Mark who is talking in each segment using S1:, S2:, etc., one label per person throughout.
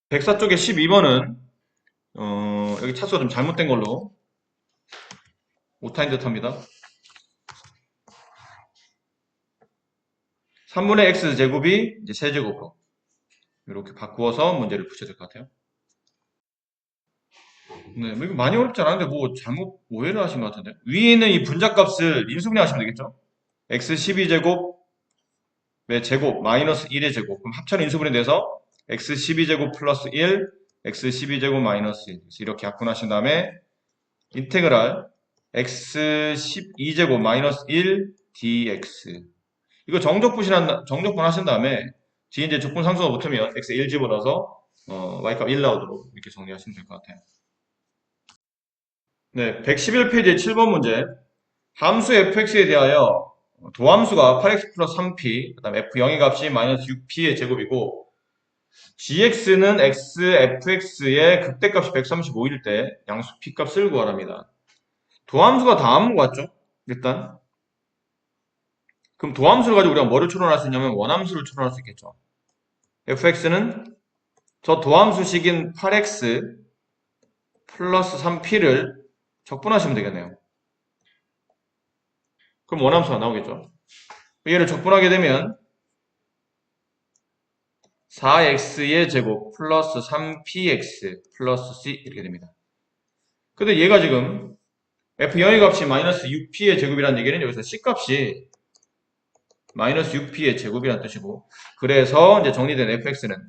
S1: 104 쪽에 12번은 여기 차수가 좀 잘못된 걸로 오타인 듯합니다. 3분의 x 제곱이 이제 세제곱으로 이렇게 바꾸어서 문제를 푸셔야 될 것 같아요. 네, 뭐 이거 많이 어렵지 않은데 뭐 잘못 오해를 하신 것 같은데. 위에 있는 이 분자값을 인수분해하시면 되겠죠. x 12제곱의 제곱 마이너스 1의 제곱. 그럼 합천 인수분해돼서 x 12제곱 플러스 1, x 12제곱 마이너스 1. 이렇게 약분하신 다음에 인테그랄 x 12제곱 마이너스 1 dx. 이거 정적분 하신 다음에 뒤에 이제 적분 상수가 붙으면 x 1 집어넣어서 y값 1 나오도록 이렇게 정리하시면 될 것 같아요. 네, 111페이지 7번 문제. 함수 fx에 대하여 도함수가 8x 플러스 3p, 그 다음에 f0의 값이 마이너스 6p의 제곱이고, gx는 x, fx의 극대값이 135일 때 양수 p 값을 구하랍니다. 도함수가 다음과 같죠? 일단. 그럼 도함수를 가지고 우리가 뭐를 추론할 수 있냐면 원함수를 추론할 수 있겠죠. fx는 저 도함수식인 8x 플러스 3p를 적분하시면 되겠네요. 그럼 원함수가 나오겠죠. 얘를 적분하게 되면 4x의 제곱 플러스 3px 플러스 c 이렇게 됩니다. 근데 얘가 지금 f0의 값이 마이너스 6p의 제곱이라는 얘기는 여기서 c값이 마이너스 6p의 제곱이라는 뜻이고, 그래서 이제 정리된 fx는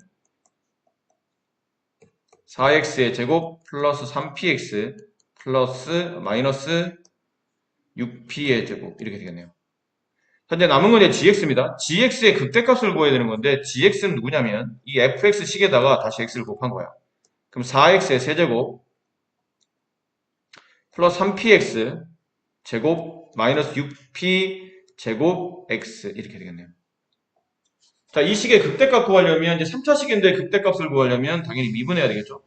S1: 4x의 제곱 플러스 3px 플러스 마이너스 6p의 제곱 이렇게 되겠네요. 현재 남은 건 이제 gx입니다. gx의 극대값을 구해야 되는 건데 gx는 누구냐면 이 fx식에다가 다시 x를 곱한 거야. 그럼 4x의 세제곱 플러스 3px 제곱 마이너스 6p 제곱 x 이렇게 되겠네요. 자, 이 식의 극대값 구하려면 이제 3차식인데 극대값을 구하려면 당연히 미분해야 되겠죠.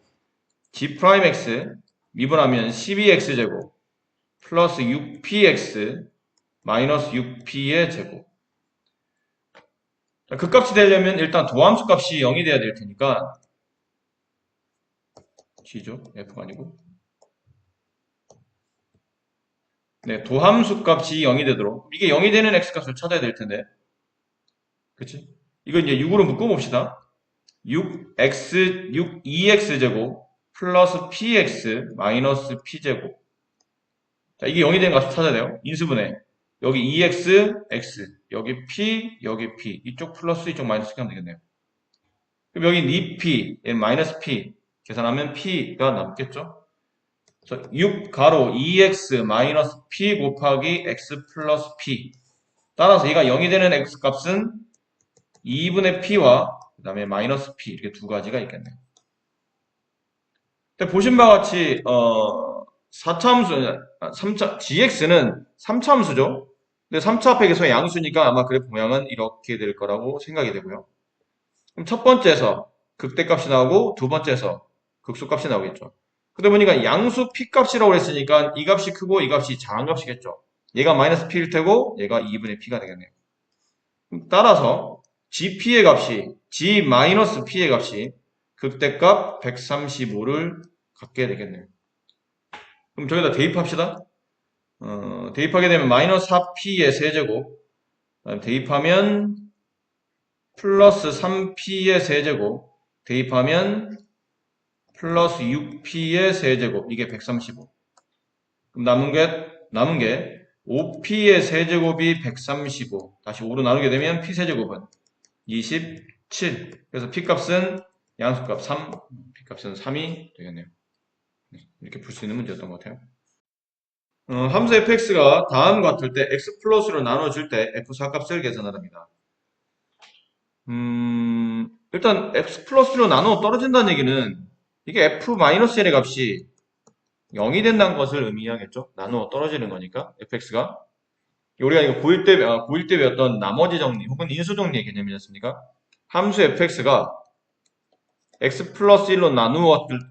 S1: g'x 미분하면 12x제곱 플러스 6px 마이너스 6p의 제곱. 자, 극값이 되려면 일단 도함수 값이 0이 돼야 될 테니까 g죠? f가 아니고. 네, 도함수 값이 0이 되도록 이게 0이 되는 x값을 찾아야 될 텐데. 그치? 이거 이제 6으로 묶어봅시다. 2x 제곱 플러스 px 마이너스 p제곱. 자, 이게 0이 되는 값을 찾아야 돼요. 인수분해. 여기 2x, x, 여기 p, 여기 p. 이쪽 플러스, 이쪽 마이너스 하면 되겠네요. 그럼 여기 2p, 얘는 마이너스 p. 계산하면 p가 남겠죠? 그래서 6 가로 2x 마이너스 p 곱하기 x 플러스 p. 따라서 얘가 0이 되는 x 값은 2분의 p와 그 다음에 마이너스 p 이렇게 두 가지가 있겠네요. 근데 보신 바와 같이 4차 함수, 3차, gx는 3차 함수죠. 근데 3차 앞에 계속 양수니까 아마 그래프 모양은 이렇게 될 거라고 생각이 되고요. 그럼 첫 번째에서 극대값이 나오고 두 번째에서 극소값이 나오겠죠. 근데 보니까 양수 p값이라고 했으니까 이 값이 크고 이 값이 작은 값이겠죠. 얘가 마이너스 p일 테고 얘가 2분의 p가 되겠네요. 따라서 gp의 값이 g-p의 값이 극대값 135를 갖게 되겠네요. 그럼 저기다 대입합시다. 대입하게 되면 마이너스 4p의 세제곱, 대입하면 플러스 3p의 세제곱, 대입하면 플러스 6p의 세제곱, 이게 135. 그럼 남은 게 5p의 세제곱이 135. 다시 5로 나누게 되면 p 세제곱은 27. 그래서 p값은 양수값 3, p값은 3이 되겠네요. 이렇게 풀 수 있는 문제였던 것 같아요. 함수 fx가 다음과 같을 때 x 플러스로 나눠줄 때 f4 값을 계산하랍니다. 일단 x 플러스로 나눠 떨어진다는 얘기는 이게 f-1의 값이 0이 된다는 것을 의미하겠죠. 나누어 떨어지는 거니까 fx가 우리가 이거 고1 때 배웠던 나머지 정리 혹은 인수 정리의 개념이었습니까? 함수 fx가 x 플러스 1로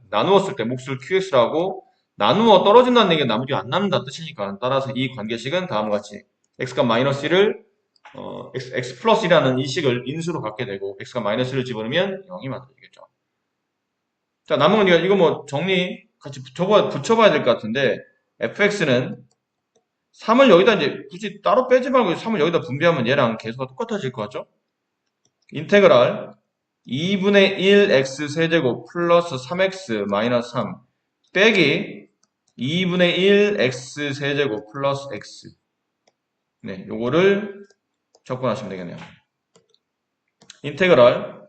S1: 나누었을 때 몫을 qx라고 나누어 떨어진다는 얘기는 나머지가 안 남는다는 뜻이니까 따라서 이 관계식은 다음과 같이 x가 마이너스 1을 x 플러스 1이라는 이 식을 인수로 갖게 되고 x가 마이너스 1을 집어넣으면 0이 만들어지겠죠. 자, 남은 건 이거 뭐 정리 같이 붙여봐야 될 것 같은데, fx는 3을 여기다 이제 굳이 따로 빼지 말고 3을 여기다 분배하면 얘랑 계수가 똑같아질 것 같죠? 인테그랄 2분의 1 x 세제곱 플러스 3x 마이너스 3 빼기 2분의 1 x 세제곱 플러스 x. 네, 요거를 적분하시면 되겠네요. 인테그랄.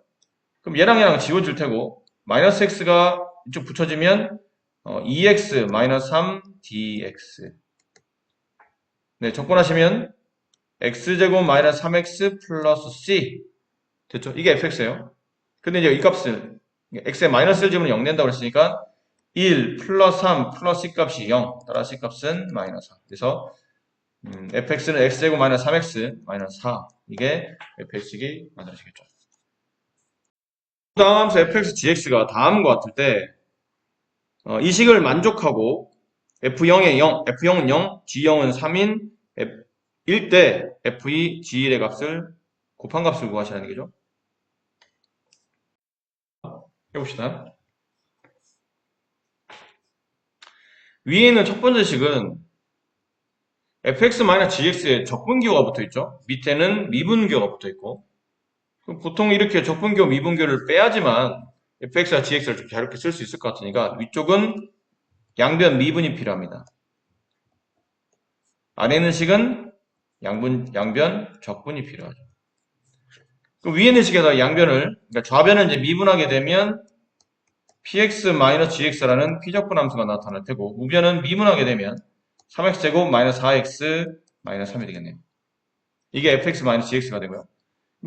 S1: 그럼 얘랑 지워줄 테고, 마이너스 x가 이쪽 붙여지면 2x 마이너스 3 dx. 네, 적분하시면 x제곱 마이너스 3x 플러스 c. 됐죠? 이게 fx예요. 근데 이제 이 값을 x에 마이너스 1 집으면 0 된다고 그랬으니까 1 플러스 3 플러스 c 값이 0. 따라 c 값은 마이너스 4. 그래서 fx는 x제곱 마이너스 3x 마이너스 4. 이게 fx이 만들어지겠죠. 다음 함수 fx gx가 다음과 같을 때 이 식을 만족하고 f0에 0, f0은 0, g0은 3인 1 때 f2, g1의 값을 곱한 값을 구하시라는 얘기죠. 해봅시다. 위에 있는 첫 번째 식은 fx-gx에 적분기호가 붙어있죠. 밑에는 미분기호가 붙어있고, 보통 이렇게 적분기호, 미분기호를 빼야지만 fx와 gx를 좀 자유롭게 쓸 수 있을 것 같으니까 위쪽은 양변 미분이 필요합니다. 안에 있는 식은 양변 적분이 필요하죠. 그럼 위에 있는 식에서 양변을, 그러니까 좌변을 이제 미분하게 되면 px-gx라는 피적분 함수가 나타날 테고, 우변은 미분하게 되면 3x제곱 마이너스 4x 마이너스 3이 되겠네요. 이게 fx-gx가 되고요.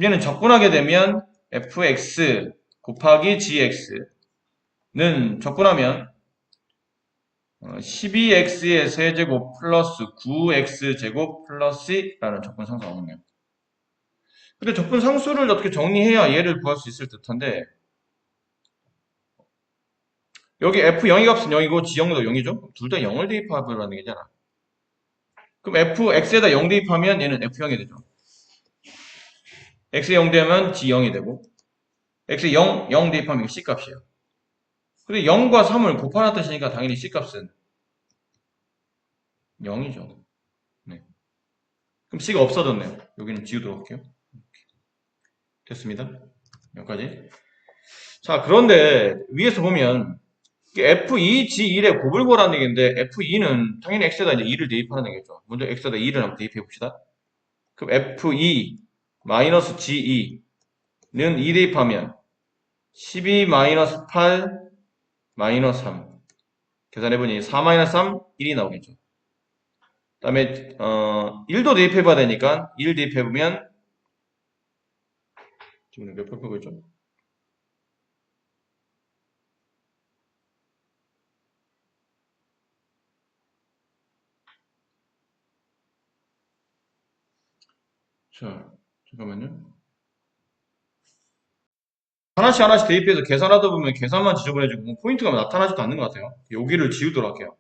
S1: 얘는 적분하게 되면 fx 곱하기 gx는 적분하면 12x의 세제곱 플러스 9x제곱 플러스 c라는 적분 상수가 나오네요. 근데 적분 상수를 어떻게 정리해야 얘를 구할 수 있을 듯한데, 여기 f0의 값은 0이고 g0도 0이죠? 둘 다 0을 대입하라는 얘기잖아. 그럼 x에다 0 대입하면 얘는 f0이 되죠. x에 0 대하면 g0이 되고, x에 0 대입하면 이게 c값이에요. 근데 0과 3을 곱하는 뜻이니까 당연히 c값은 0이죠. 네. 그럼 c가 없어졌네요. 여기는 지우도록 할게요. 됐습니다. 여기까지. 자, 그런데 위에서 보면 F2, G1의 곱을 구하라는 얘기인데 F2는 당연히 X에다 이제 2를 대입하는 얘기죠. 먼저 X에다 2를 한번 대입해 봅시다. 그럼 F2 마이너스 G2는 2 대입하면 12 마이너스 8 마이너스 3 계산해보니 4 마이너스 3, 1이 나오겠죠. 그 다음에 1도 대입해봐야 되니까 1 대입해보면 지금 몇 표 끄고 있죠? 자, 잠깐만요. 하나씩 대입해서 계산하다 보면 계산만 지저분해지고 뭐 포인트가 나타나지도 않는 것 같아요. 여기를 지우도록 할게요.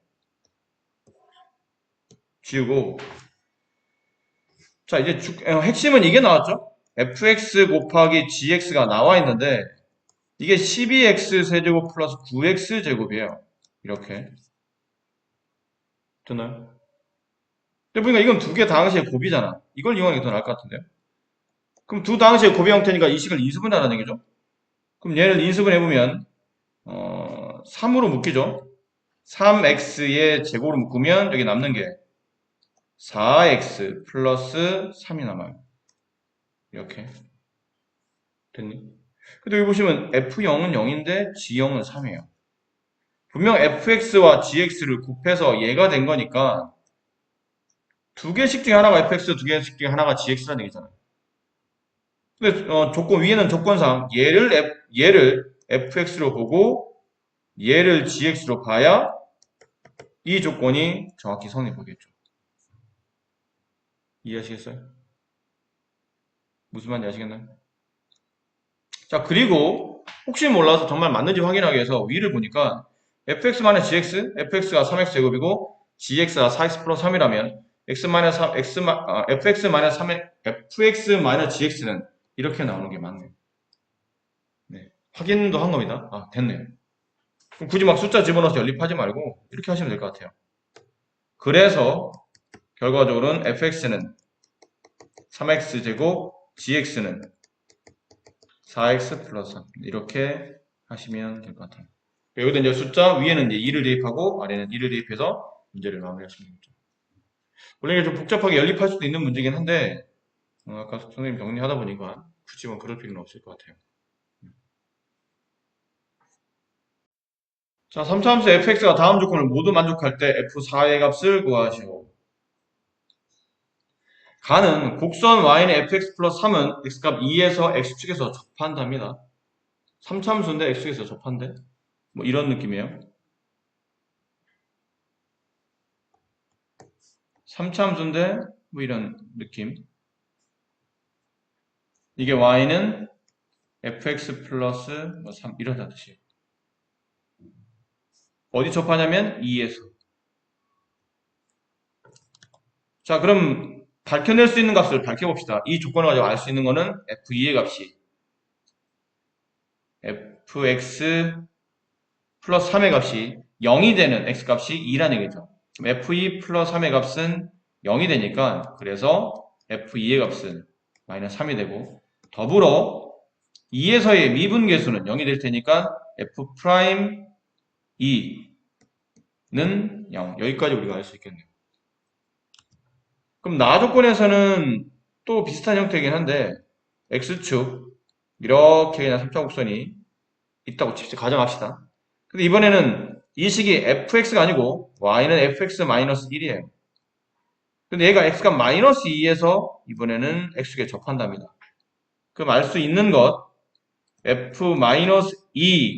S1: 지우고, 자, 이제 핵심은 이게 나왔죠? fx 곱하기 gx가 나와 있는데 이게 12x 세제곱 플러스 9x 제곱이에요. 이렇게 됐나요? 근데 보니까 이건 두 개 다항식의 곱이잖아. 이걸 이용하는 게 더 나을 것 같은데요? 그럼 두 다항식의 곱의 형태니까 이 식을 인수분해하라는 얘기죠? 그럼 얘를 인수분해해보면 3으로 묶이죠? 3x의 제곱으로 묶으면 여기 남는 게 4x 플러스 3이 남아요. 이렇게 됐니? 근데 여기 보시면 f0은 0인데 g0은 3이에요. 분명 fx와 gx를 곱해서 얘가 된 거니까 두 개씩 중에 하나가 fx, 두 개씩 중에 하나가 gx라는 얘기잖아요. 근데 조건 위에는 조건상 얘를 fx로 보고 얘를 gx로 봐야 이 조건이 정확히 성립 보겠죠. 이해하시겠어요? 무슨 말인지 아시겠나요? 자, 그리고 혹시 몰라서 정말 맞는지 확인하기 위해서 위를 보니까 fx-gx, fx가 3x 제곱이고 gx가 4x 플러스 3이라면 fx-gx는 이렇게 나오는 게 맞네요. 네. 확인도 한 겁니다. 아, 됐네요. 굳이 막 숫자 집어넣어서 연립하지 말고 이렇게 하시면 될 것 같아요. 그래서 결과적으로는 fx는 3x제곱, gx는 4x 플러스 3 이렇게 하시면 될 것 같아요. 여기다 이제 숫자 위에는 이제 2를 대입하고 아래는 2를 대입해서 문제를 마무리하시면 됩니다. 원래 이게 좀 복잡하게 연립할 수도 있는 문제긴 한데 아까 선생님 정리하다 보니까 굳이 뭐 그럴 필요는 없을 것 같아요. 자, 3차함수 fx가 다음 조건을 모두 만족할 때 f4의 값을 구하시오. 가는 곡선 y는 fx 플러스 3은 x값 2에서 x축에서 접한답니다. 3차함수인데 x축에서 접한대? 뭐 이런 느낌이에요. 3차함수인데 뭐 이런 느낌. 이게 y는 fx 플러스 뭐 3 이러다 뜻이에요. 어디 접하냐면 2에서. 자, 그럼 밝혀낼 수 있는 값을 밝혀봅시다. 이 조건을 가지고 알 수 있는 거는 f2의 값이 fx 플러스 3의 값이 0이 되는 x값이 2라는 얘기죠. 그럼 f2 플러스 3의 값은 0이 되니까 그래서 f2의 값은 마이너스 3이 되고 더불어 2에서의 미분계수는 0이 될 테니까 f 프라임 2는 0. 여기까지 우리가 알 수 있겠네요. 그럼 나 조건에서는 또 비슷한 형태이긴 한데 x축 이렇게 그냥 3차 곡선이 있다고 가정합시다. 근데 이번에는 이 식이 fx가 아니고 y는 fx-1이에요. 근데 얘가 x가 마이너스 2에서 이번에는 x축에 접한답니다. 그럼 알 수 있는 것 f-2,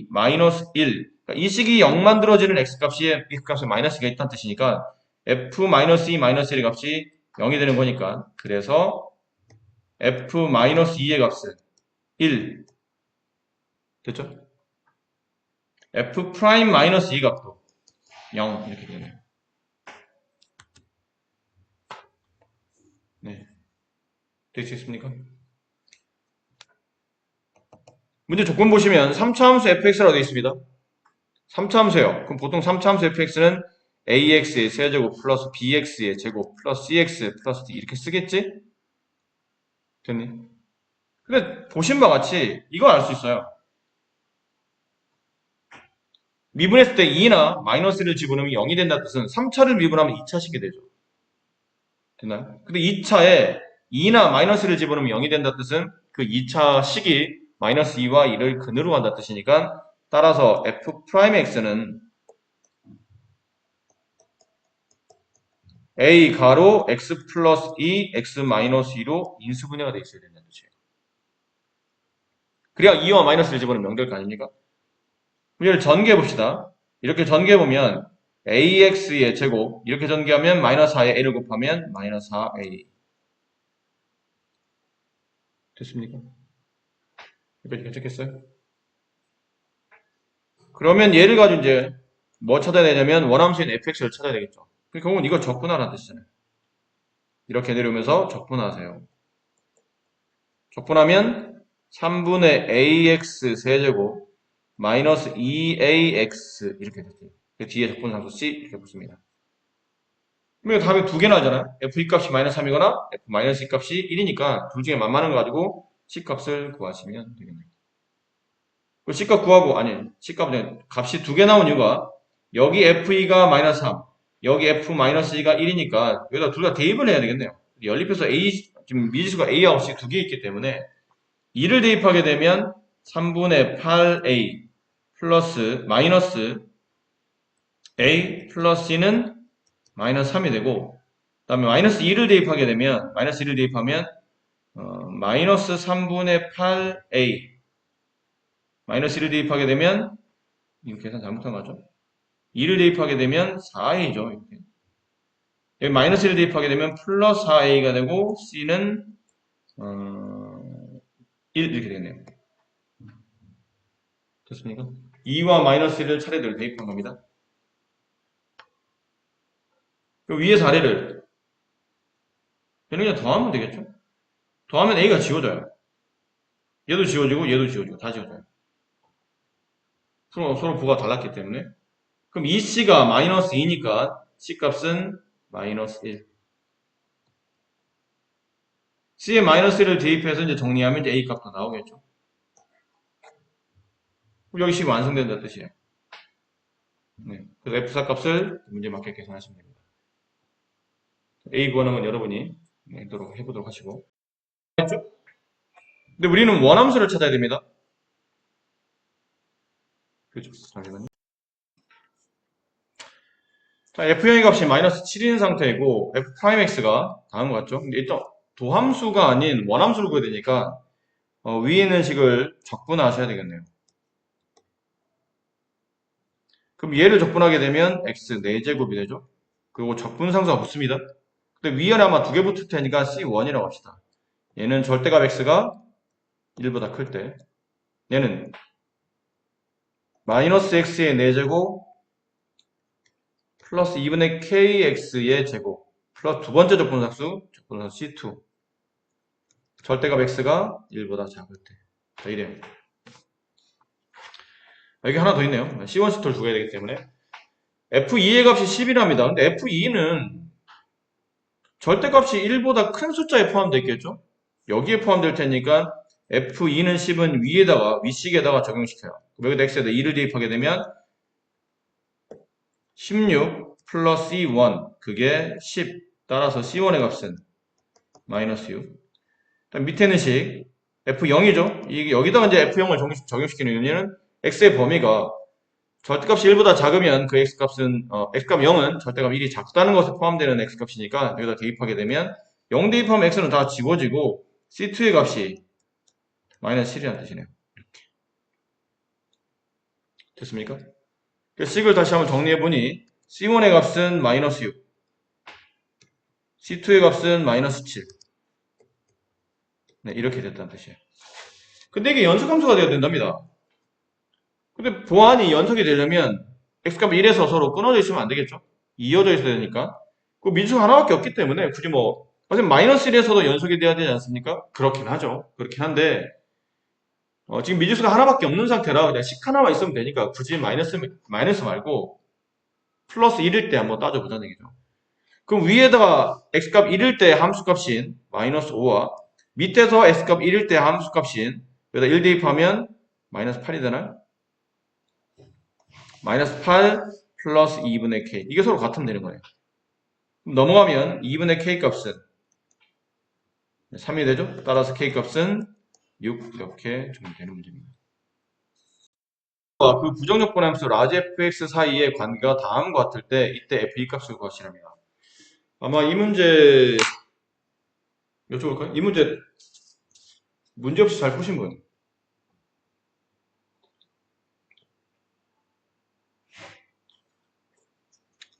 S1: -1 그러니까 이 식이 0 만들어지는 x값에 마이너스가 있다는 뜻이니까 f-2, -1의 값이 0이 되는 거니까 그래서 f-2의 값은 1 됐죠? f'-2 값도 0 이렇게 되네요. 네, 되시겠습니까? 문제 조건 보시면 3차 함수 fx라고 되어 있습니다. 3차 함수예요. 그럼 보통 3차 함수 fx는 ax의 세제곱 플러스 bx의 제곱 플러스 cx 플러스 d 이렇게 쓰겠지? 됐니? 근데 보신 바와 같이 이거 알 수 있어요. 미분했을 때 2나 마이너스를 집어넣으면 0이 된다는 뜻은 3차를 미분하면 2차식이 되죠. 됐나요? 근데 2차에 2나 마이너스를 집어넣으면 0이 된다는 뜻은 그 2차식이 마이너스 2와 2를 근으로 한다는 뜻이니까 따라서 f'x는 a 가로 x 플러스 2, x 마이너스 2로 인수분해가 되어 있어야 된다는 뜻이에요. 그래야 2와 마이너스를 집어넣으면 0 될 거 아닙니까? 문제를 전개해 봅시다. 이렇게 전개해 보면 ax의 제곱 이렇게 전개하면 마이너스 4에 a를 곱하면 마이너스 4a 됐습니까? 여기까지 괜찮겠어요? 그러면 얘를 가지고 이제 뭐 찾아야 되냐면 원함수인 fx를 찾아야 되겠죠. 그 결국은 이걸 적분하라는 뜻이잖아요. 이렇게 내려오면서 적분하세요. 적분하면 3분의 ax 세제곱 마이너스 2ax 이렇게 됐어요. 그 뒤에 적분상수 c 이렇게 붙습니다. 그러면 답이 두 개 나오잖아요. f2 값이 마이너스 3이거나 f 마이너스 2 값이 1이니까 둘 중에 만만한 거 가지고 c 값을 구하시면 되겠네요. 그 c 값 구하고 아니 c 값이 두 개 나온 이유가 여기 f2가 마이너스 3 여기 f 마이너스 2가 1이니까 여기다 둘 다 대입을 해야 되겠네요. 연립해서 a 지금 미지수가 a하고 c 두 개 있기 때문에 2를 대입하게 되면 3분의 8a 플러스 마이너스 a 플러스 c는 마이너스 3이 되고 그 다음에 마이너스 2를 대입하게 되면 마이너스 2를 대입하면 마이너스 3분의 8a 마이너스 1을 대입하게 되면 이거 계산 잘못한 거죠? 2를 대입하게 되면 4a죠. 이렇게. 여기 마이너스 1을 대입하게 되면 플러스 4a가 되고 c는 1 이렇게 되겠네요. 됐습니까? 2와 마이너스 1을 차례대로 대입한 겁니다. 그 위에서 아래를 얘는 그냥 더하면 되겠죠? 더하면 a가 지워져요. 얘도 지워지고 얘도 지워지고 다 지워져요. 서로 부가 달랐기 때문에. 그럼 이 C가 마이너스 2니까 C 값은 마이너스 1. C에 마이너스 1을 대입해서 이제 정리하면 이제 A 값도 나오겠죠. 여기 식 완성된다는 뜻이에요. 네. 그래서 F4 값을 문제 맞게 계산하시면 됩니다. A 구하는 건 여러분이 해보도록 하시고. 했죠? 근데 우리는 원함수를 찾아야 됩니다. 그죠? 잠시만요. 자, F형의 값이 마이너스 7인 상태이고, F'X가 다음과 같죠? 근데 일단 도함수가 아닌 원함수를 구해야 되니까, 위에 있는 식을 적분하셔야 되겠네요. 그럼 얘를 적분하게 되면 X 4제곱이 되죠? 그리고 적분상수가 붙습니다. 근데 위에 아마 두 개 붙을 테니까 C1이라고 합시다. 얘는 절대값 X가 1보다 클 때, 얘는 마이너스 X의 4제곱 플러스 2분의 KX의 제곱 플러스 두 번째 적분상수 C2 절대값 X가 1보다 작을 때. 자, 이래요. 여기 하나 더 있네요. C1, C2를 두어야 되기 때문에 F2의 값이 10이랍니다. 근데 F2는 절대값이 1보다 큰 숫자에 포함되어 있겠죠? 여기에 포함될 테니까 F2는 10은 위식에다가 적용시켜요. 여기다 X에다 2를 대입하게 되면 16 플러스 C1 그게 10 따라서 C1의 값은 마이너스 6. 밑에는 식 F0이죠. 여기다가 이제 F0을 적용시키는 이유는 X의 범위가 절대값이 1보다 작으면 그 X값은 X값 0은 절대값 1이 작다는 것에 포함되는 X값이니까 여기다 대입하게 되면 0 대입하면 X는 다 지워지고 C2의 값이 마이너스 7이라는 뜻이네요. 이렇게. 됐습니까? 그 식을 다시 한번 정리해보니 C1의 값은 마이너스 6 C2의 값은 마이너스 7 네, 이렇게 됐다는 뜻이에요. 근데 이게 연속함수가 되어야 된답니다. 근데 보안이 연속이 되려면 x값 1에서 서로 끊어져 있으면 안 되겠죠? 이어져 있어야 되니까. 그 미지수 하나밖에 없기 때문에 굳이 어차피 마이너스 1에서도 연속이 돼야 되지 않습니까? 그렇긴 하죠. 그렇긴 한데 지금 미지수가 하나밖에 없는 상태라 그냥 식 하나만 있으면 되니까 굳이 마이너스 말고 플러스 1일 때 한번 따져보자는 얘기죠. 그럼 위에다가 x값 1일 때 함수값인 마이너스 5와 밑에서 x값 1일 때 함수값인 여기다 1 대입하면 마이너스 8이 되나요? 마이너스 8 플러스 2분의 k 이게 서로 같으면 되는 거예요. 그럼 넘어가면 2분의 k 값은 3이 되죠? 따라서 k 값은 6 이렇게 정리되는 문제입니다. 그 부정적분함수 라지 fx 사이의 관계가 다음과 같을 때 이때 f2 값을 구하시랍니다. 아마 이 문제 여쭤볼까요? 이 문제 없이 잘 푸신 분?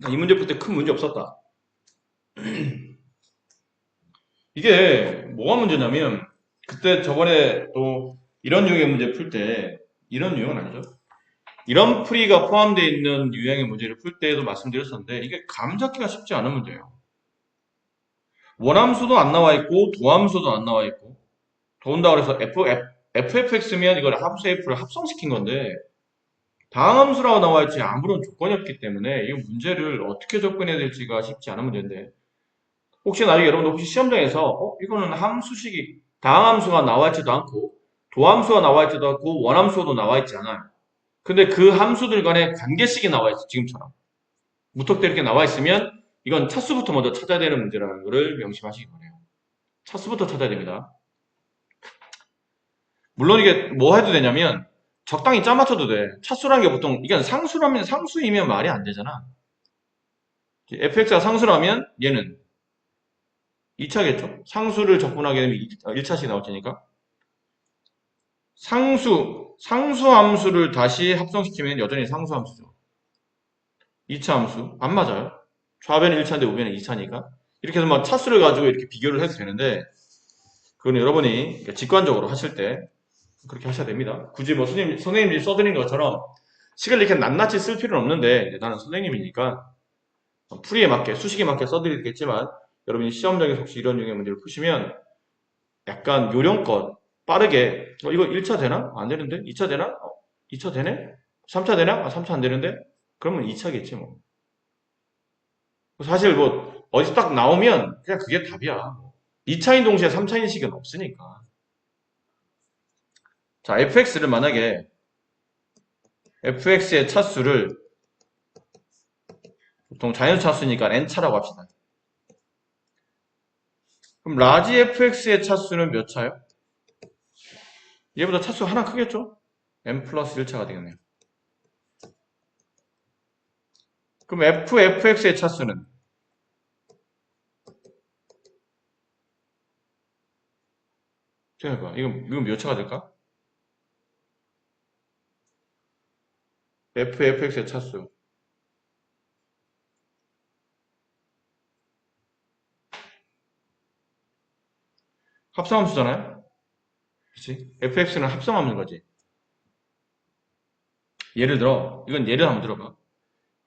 S1: 이 문제 풀 때 큰 문제 없었다. 이게 뭐가 문제냐면 그때 저번에 또 이런 유형의 문제 풀 때 이런 유형은 아니죠. 이런 풀이가 포함되어 있는 유형의 문제를 풀 때에도 말씀드렸었는데 이게 감 잡기가 쉽지 않은 문제예요. 원함수도 안 나와 있고 도함수도 안 나와 있고 더군다나 그래서 fx면 이걸 함수 f를 합성시킨 건데 다항함수라고 나와 있지 아무런 조건이 없기 때문에 이 문제를 어떻게 접근해야 될지가 쉽지 않은 문제인데 혹시 나중에 여러분들 혹시 시험장에서 이거는 함수식이 다항함수가 나와 있지도 않고 도함수가 나와 있지도 않고 원함수도 나와 있지 않아요. 근데 그 함수들 간에 관계식이 나와 있어 지금처럼 무턱대 이렇게 나와 있으면 이건 차수부터 먼저 찾아야 되는 문제라는 것을 명심하시기 바래요. 차수부터 찾아야 됩니다. 물론 이게 뭐 해도 되냐면 적당히 짜 맞춰도 돼. 차수라는 게 보통 이게 상수이면 말이 안 되잖아. fx가 상수라면 얘는 2차겠죠? 상수를 적분하게 되면 1차씩 나올 테니까. 상수함수를 다시 합성시키면 여전히 상수함수죠. 2차 함수. 안 맞아요. 좌변은 1차인데 우변은 2차니까. 이렇게 해서 막 차수를 가지고 이렇게 비교를 해도 되는데, 그건 여러분이 직관적으로 하실 때 그렇게 하셔야 됩니다. 굳이 뭐 선생님이 써드린 것처럼 식을 이렇게 낱낱이 쓸 필요는 없는데, 나는 선생님이니까 풀이에 맞게, 수식에 맞게 써드리겠지만, 여러분이 시험장에서 혹시 이런 유형의 문제를 푸시면 약간 요령껏 빠르게 이거 1차 되나? 안 되는데? 2차 되나? 2차 되네? 3차 되냐? 아, 3차 안 되는데? 그러면 2차겠지 뭐. 사실 뭐 어디서 딱 나오면 그냥 그게 답이야. 2차인 동시에 3차인 식은 없으니까. 자, fx를 만약에 fx의 차수를 보통 자연수 차수니까 n차라고 합시다. 그럼 라지 fx의 차수는 몇 차요? 얘보다 차수 하나 크겠죠? n 플러스 1차가 되겠네요. 그럼 fx의 차수는 생각해봐. 이건 몇 차가 될까? fx의 차수. 합성함수잖아요? 그치? fx는 합성함수인 거지. 예를 들어, 이건 예를 한번 들어봐.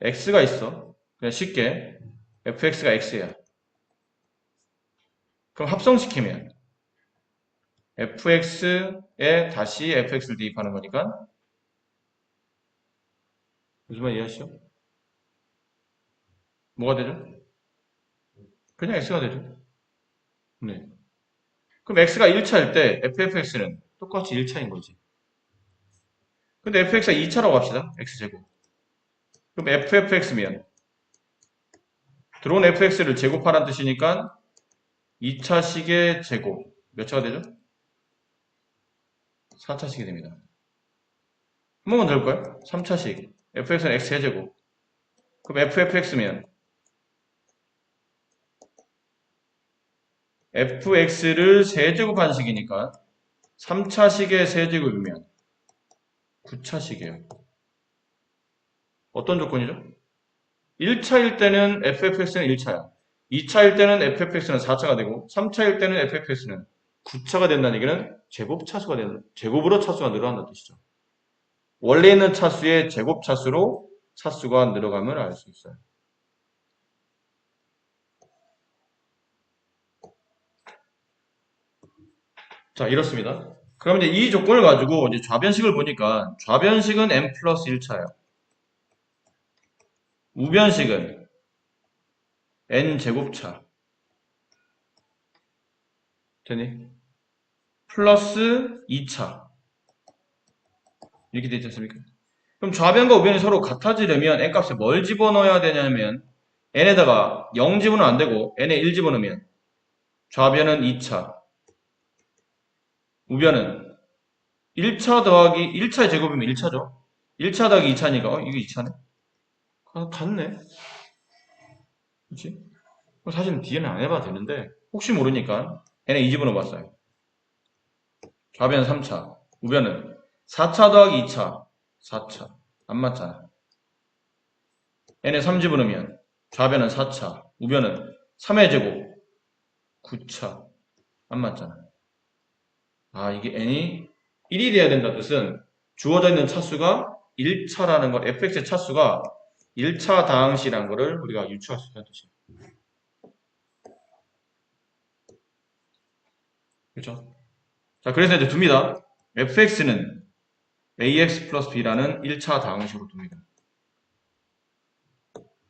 S1: x가 있어. 그냥 쉽게 fx가 x야. 그럼 합성시키면 fx에 다시 fx를 대입하는 거니까 무슨 말 이해하시죠? 뭐가 되죠? 그냥 x가 되죠. 네. 그럼 x가 1차일 때 ffx는 똑같이 1차인 거지. 근데 fx가 2차라고 합시다. x제곱. 그럼 ffx면 들어온 fx를 제곱하라는 뜻이니까 2차식의 제곱 몇 차가 되죠? 4차식이 됩니다. 한 번만 더 해볼까요? 3차식 fx는 x 세제곱. 그럼 ffx면 fx를 세제곱한 식이니까 3차식의 세제곱이면 9차식이에요. 어떤 조건이죠? 1차일 때는 ffx는 1차야. 2차일 때는 ffx는 4차가 되고 3차일 때는 ffx는 9차가 된다는 얘기는 제곱으로 차수가 늘어난다는 뜻이죠. 원래 있는 차수의 제곱 차수로 차수가 늘어감을 알 수 있어요. 자, 이렇습니다. 그럼 이제 이 조건을 가지고 이제 좌변식을 보니까 좌변식은 n 플러스 1차예요. 우변식은 n 제곱차. 되니? 플러스 2차. 이렇게 되지 않습니까? 그럼 좌변과 우변이 서로 같아지려면 n 값에 뭘 집어넣어야 되냐면 n에다가 0 집어넣으면 안 되고 n에 1 집어넣으면 좌변은 2차, 우변은 1차 더하기 1차의 제곱이면 1차죠. 1차 더하기 2차니까 이게 2차네. 같네. 그렇지? 사실은 뒤에는 안 해봐도 되는데 혹시 모르니까 n에 2 집어넣어봤어요. 좌변은 3차, 우변은 4차 더하기 2차, 4차. 안 맞잖아. n에 3 집어넣으면 좌변은 4차, 우변은 3의 제곱, 9차. 안 맞잖아. 아, 이게 n이 1이 돼야 된다는 뜻은 주어져 있는 차수가 1차라는 걸, fx의 차수가 1차 다항시라는 것을 우리가 유추할 수 있다는 뜻이에요. 그렇죠? 자, 그래서 이제 둡니다. fx는 ax 플러스 b라는 1차 다항식으로 둡니다.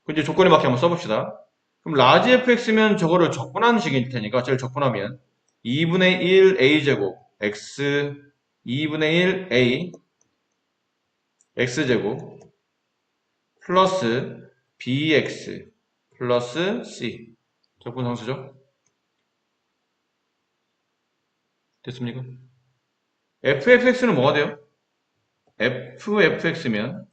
S1: 그 이제 조건에 맞게 한번 써봅시다. 그럼 라지 fx면 저거를 적분하는 식일 테니까 제일 적분하면 2분의 1 a제곱 x 2분의 1 a x제곱 플러스 bx 플러스 c 적분상수죠? 됐습니까? ffx는 뭐가 돼요? ffx면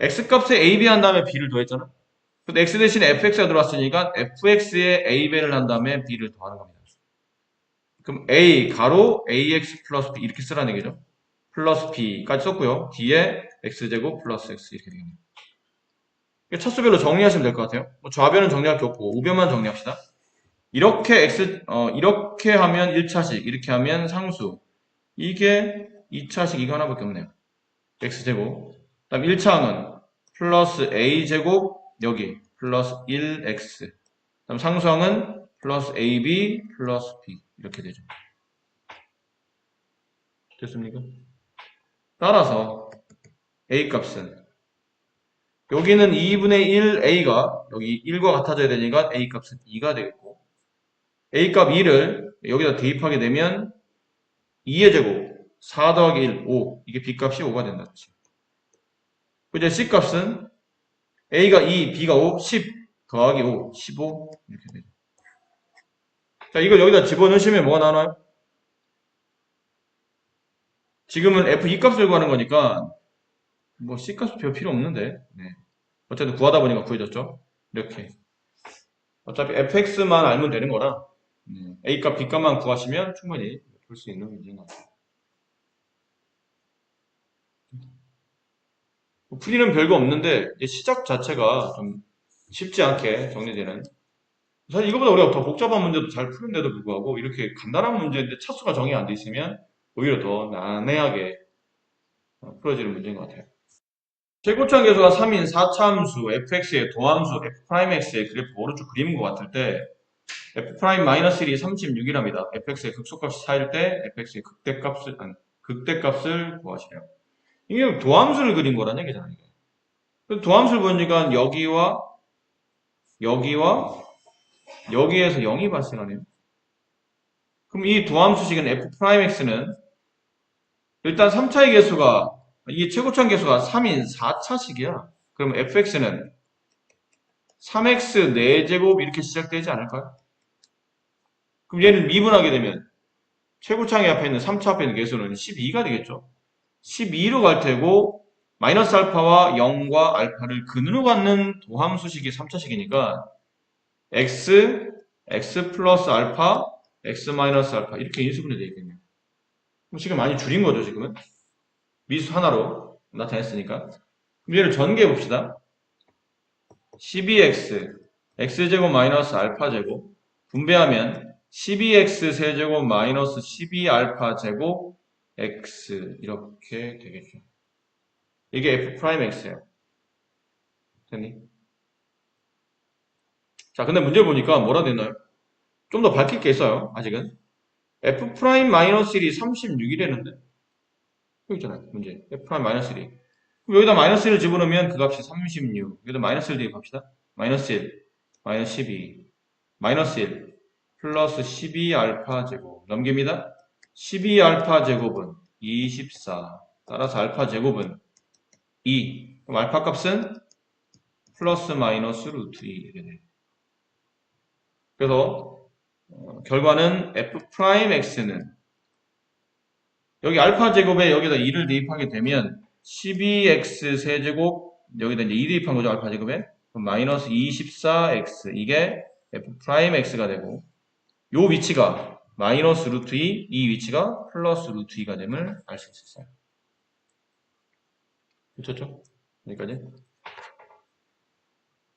S1: x값에 ab 한 다음에 b를 더했잖아? 근데 x 대신에 fx가 들어왔으니까 fx에 a배를 한 다음에 b를 더하는 겁니다. 그럼 a 가로 ax 플러스 b 이렇게 쓰라는 얘기죠. 플러스 b까지 썼고요. 뒤에 x제곱 플러스 x 이렇게 되겠네요. 차수별로 정리하시면 될 것 같아요. 뭐 좌변은 정리할 게 없고 우변만 정리합시다. 이렇게 이렇게 하면 1차식, 이렇게 하면 상수. 이게 2차식 이거 하나밖에 없네요. x제곱. 그다음 1차항은 플러스 a제곱 여기 플러스 1x. 그다음 상수항은 플러스 ab 플러스 b 이렇게 되죠. 됐습니까? 따라서 a 값은 여기는 2분의 1 a가 여기 1과 같아져야 되니까 a 값은 2가 되겠고 a 값 2를 여기다 대입하게 되면 2의 제곱 4 더하기 1 5 이게 b 값이 5가 된다. 이제 c 값은 a가 2 b가 5 10 더하기 5 15 이렇게 되죠. 자, 이걸 여기다 집어넣으시면 뭐가 나와요? 지금은 f2 값을 구하는 거니까 뭐 c 값 별 필요 없는데 네. 어쨌든 구하다 보니까 구해졌죠. 이렇게 어차피 fx만 알면 되는 거라 a 값 b 값만 구하시면 충분히 풀 수 있는 문제인 것 같아요. 풀이는 별거 없는데 시작 자체가 좀 쉽지 않게 정리되는 사실 이거보다 우리가 더 복잡한 문제도 잘 푸는데도 불구하고 이렇게 간단한 문제인데 차수가 정의 안 돼 있으면 오히려 더 난해하게 풀어지는 문제인 것 같아요. 최고차원 계수가 3인 4차함수 fx의 도함수 f'x의 그래프 오른쪽 그림인 것 같을 때 f'-1이 36이랍니다. fx의 극소값이 4일 때 fx의 극대값을 구하시래요. 이게 도함수를 그린 거란 얘기잖아요. 도함수를 보니까 여기와 여기에서 0이 발생하네요. 그럼 이 도함수식은 f'x는 일단 3차의 계수가 이 최고차원 계수가 3인 4차식이야. 그럼 fx는 3x 4제곱 이렇게 시작되지 않을까요? 그럼 얘를 미분하게 되면 최고차항의 앞에 있는 3차 앞에 있는 계수는 12가 되겠죠. 12로 갈 테고 마이너스 알파와 0과 알파를 근으로 갖는 도함수식이 3차식이니까 x 플러스 알파, x 마이너스 알파 이렇게 인수분해 되어 있겠네요. 그럼 지금 많이 줄인 거죠, 지금은. 미수 하나로 나타냈으니까. 그럼 얘를 전개해 봅시다. 12x, x제곱 마이너스 알파제곱 분배하면 12x 세제곱 마이너스 12알파 제곱 x 이렇게 되겠죠. 이게 f'x예요. 됐니? 자, 근데 문제 보니까 뭐라 됐나요? 좀 더 밝힐 게 있어요. 아직은. f'-1이 36이라는데. 여기 있잖아요. 문제. f'-1. 그럼 여기다 마이너스 1을 집어넣으면 그 값이 36. 여기다 마이너스 1 대입합시다. 마이너스 1, 마이너스 12, 마이너스 1, 플러스 12알파 제곱. 넘깁니다. 12알파 제곱은 24. 따라서 알파 제곱은 2. 그럼 알파 값은 플러스 마이너스 루트 2 이렇게 돼요. 그래서 결과는 f'x는 여기 알파 제곱에 여기다 2를 대입하게 되면 12x 세제곱 여기다 이제 2 대입한 거죠. 알파 제곱에. 그럼 마이너스 24x 이게 f'x가 되고 요 위치가 마이너스 루트 2, 이 위치가 플러스 루트 2가 됨을 알 수 있었어요. 그렇죠? 여기까지.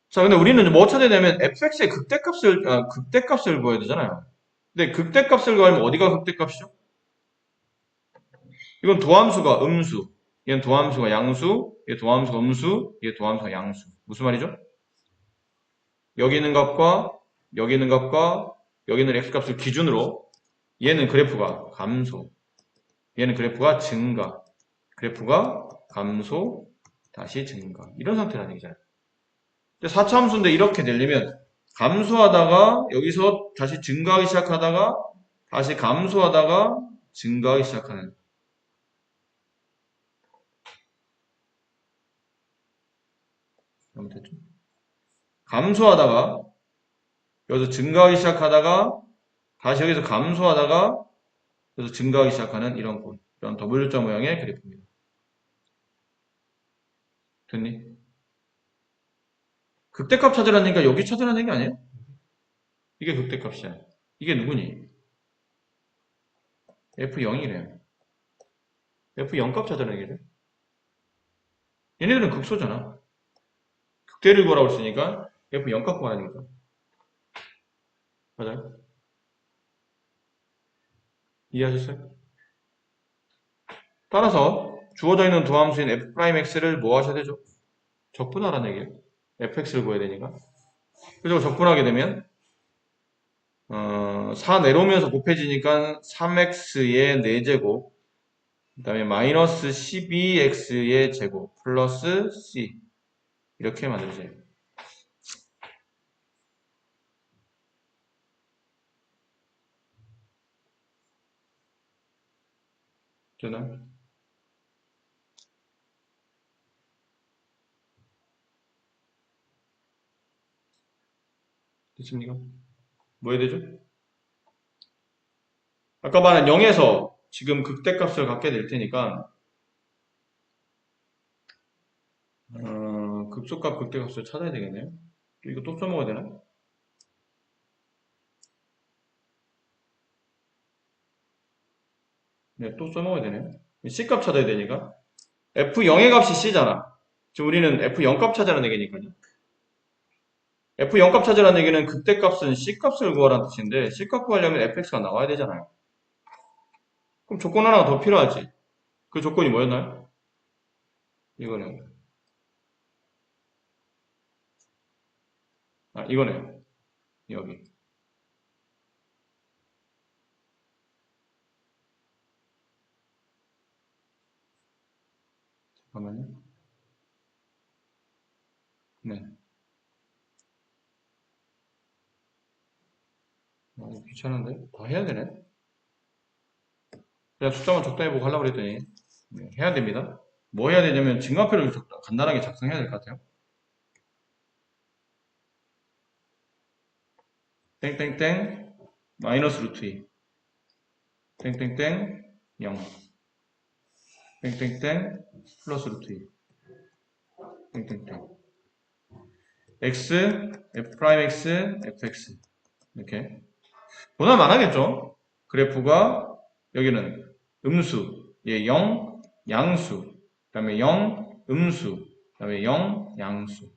S1: 자, 근데 우리는 뭐 찾아야 되냐면 fx의 극대값을 구해야 되잖아요. 근데 극대값을 구하면 어디가 극대값이죠? 이건 도함수가 음수, 얘는 도함수가 양수, 얘 도함수가 음수, 얘 도함수가 양수. 무슨 말이죠? 여기 있는 값과 여기 있는 값과 여기 있는 x값을 기준으로 얘는 그래프가 감소, 얘는 그래프가 증가, 그래프가 감소, 다시 증가. 이런 상태라는 얘기잖아요. 4차 함수인데 이렇게 되려면 감소하다가 여기서 다시 증가하기 시작하다가 다시 감소하다가 증가하기 시작하는 잘못했죠? 감소하다가 여기서 증가하기 시작하다가 다시 여기서 감소하다가 여기서 증가하기 시작하는 이런 W자 모양의 그래프입니다. 됐니? 극대값 찾으라니까 여기 찾으라는 게 아니에요? 이게 극대값이야. 이게 누구니? F0이래요. F0값 찾으라는 얘기죠. 얘네들은 극소잖아. 극대를 구하라고 했으니까 F0값 구하라는 거죠. 맞아요? 이해하셨어요? 따라서 주어져 있는 도함수인 f'x를 뭐 하셔야 되죠? 적분하라는 얘기예요. fx를 구해야 되니까. 그리고 적분하게 되면 4 내려오면서 곱해지니까 3x의 4제곱 그 다음에 마이너스 12x의 제곱 플러스 c 이렇게 만들어져요. 되나요? 됐습니까? 뭐 해야 되죠? 아까 말한 0에서 지금 극대값을 갖게 될 테니까 극소값 극대값을 찾아야 되겠네요. 이거 또 써먹어야 되나? 네, 또 써먹어야 되네요. C값 찾아야 되니까 F0의 값이 C잖아. 지금 우리는 F0 값 찾으라는 얘기니까요. F0 값 찾으라는 얘기는 극대값은 C값을 구하라는 뜻인데 C값 구하려면 fx가 나와야 되잖아요. 그럼 조건 하나가 더 필요하지. 그 조건이 뭐였나요? 이거네요. 아, 이거네요. 여기. 잠깐만요. 네. 귀찮은데? 다 해야 되네? 그냥 숫자만 적당히 보고 하려고 그랬더니 네, 해야 됩니다. 뭐 해야 되냐면 증가표를 간단하게 작성해야 될 것 같아요. 땡땡땡 마이너스 루트 2 땡땡땡 0 땡땡땡 플러스 루트 2 땡땡땡 x f 프라임 x fx 이렇게 보다 많아겠죠? 그래프가 여기는 음수 예, 0 양수 그 다음에 0 음수 그 다음에 0 양수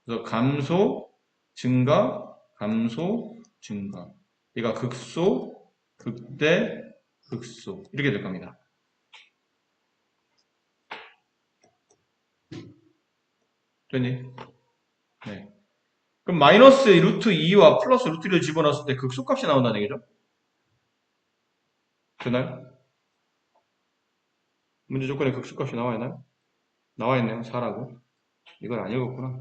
S1: 그래서 감소 증가 감소 증가 얘가 극소 극대 극소 이렇게 될 겁니다. 됐니? 네. 그럼 마이너스 루트 2와 플러스 루트 1을 집어넣었을 때 극소값이 나온다는 얘기죠? 되나요? 문제 조건에 극소값이 나와 있나요? 나와 있네요. 4라고. 이걸 안 읽었구나.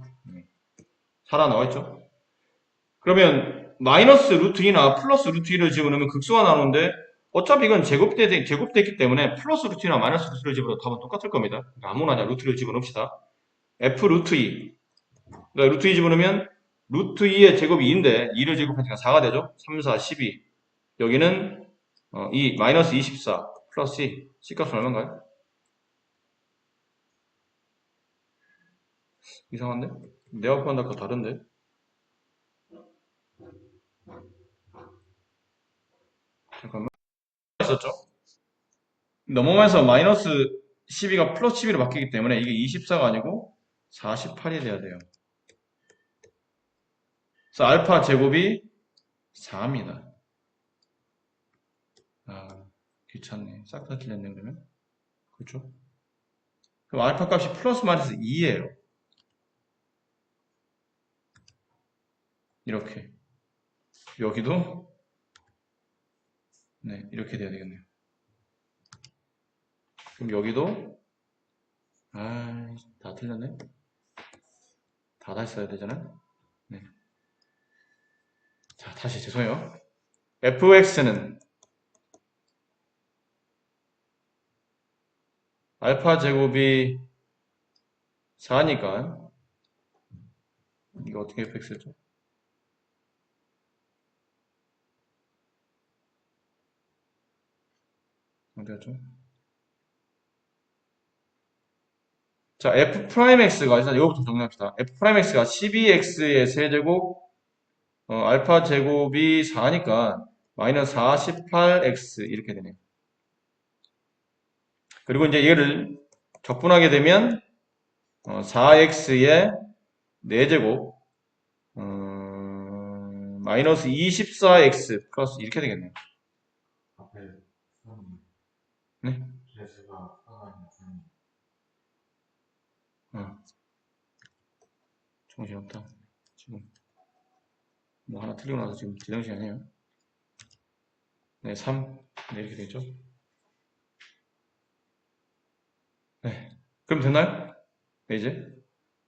S1: 4라 나와 있죠? 그러면 마이너스 루트 2나 플러스 루트 2를 집어넣으면 극소가 나오는데 어차피 이건 제곱됐기 때문에 플러스 루트 2나 마이너스 루트 2를 집어넣어도 답은 똑같을 겁니다. 그러니까 아무나 그냥 루트를 집어넣읍시다. f 루트 2. 그러니까 루트 2 집어넣으면 루트 2의 제곱이 2인데 2를 제곱하니까 4가 되죠? 3, 4, 12. 여기는 2, 마이너스 24 플러스 C. C값은 얼마인가요? 이상한데? 내가 구한다 거 다른데? 잠깐만. 있었죠? 넘어가면서 마이너스 12가 플러스 12로 바뀌기 때문에 이게 24가 아니고 48이 돼야 돼요. 그래서 알파 제곱이 4입니다. 아, 귀찮네. 싹 다 틀렸네, 그러면. 그렇죠? 그럼 알파 값이 플러스 마이너스 2예요. 이렇게. 여기도 네, 이렇게 돼야 되겠네요. 그럼 여기도 다 틀렸네. 다 다시 써야 되잖아요. 네. 자, 다시 죄송해요. fx는 알파 제곱이 4니까 이거 어떻게 fx였죠? 어디였죠? 자, f'x가 일단 이거부터 정리합시다. f'x가 12x의 세제곱 알파 제곱이 4니까 마이너스 48x 이렇게 되네요. 그리고 이제 얘를 적분하게 되면 4x의 4제곱 마이너스 24x 플러스 이렇게 되겠네요.
S2: 앞에 3.
S1: 네?
S2: 제수가 4가 아니라 3.
S1: 정신없다. 지금 뭐 하나 틀리고 나서 지금 제정신이 아니에요. 네, 3. 네, 이렇게 되죠. 그럼 됐나요? 네, 이제.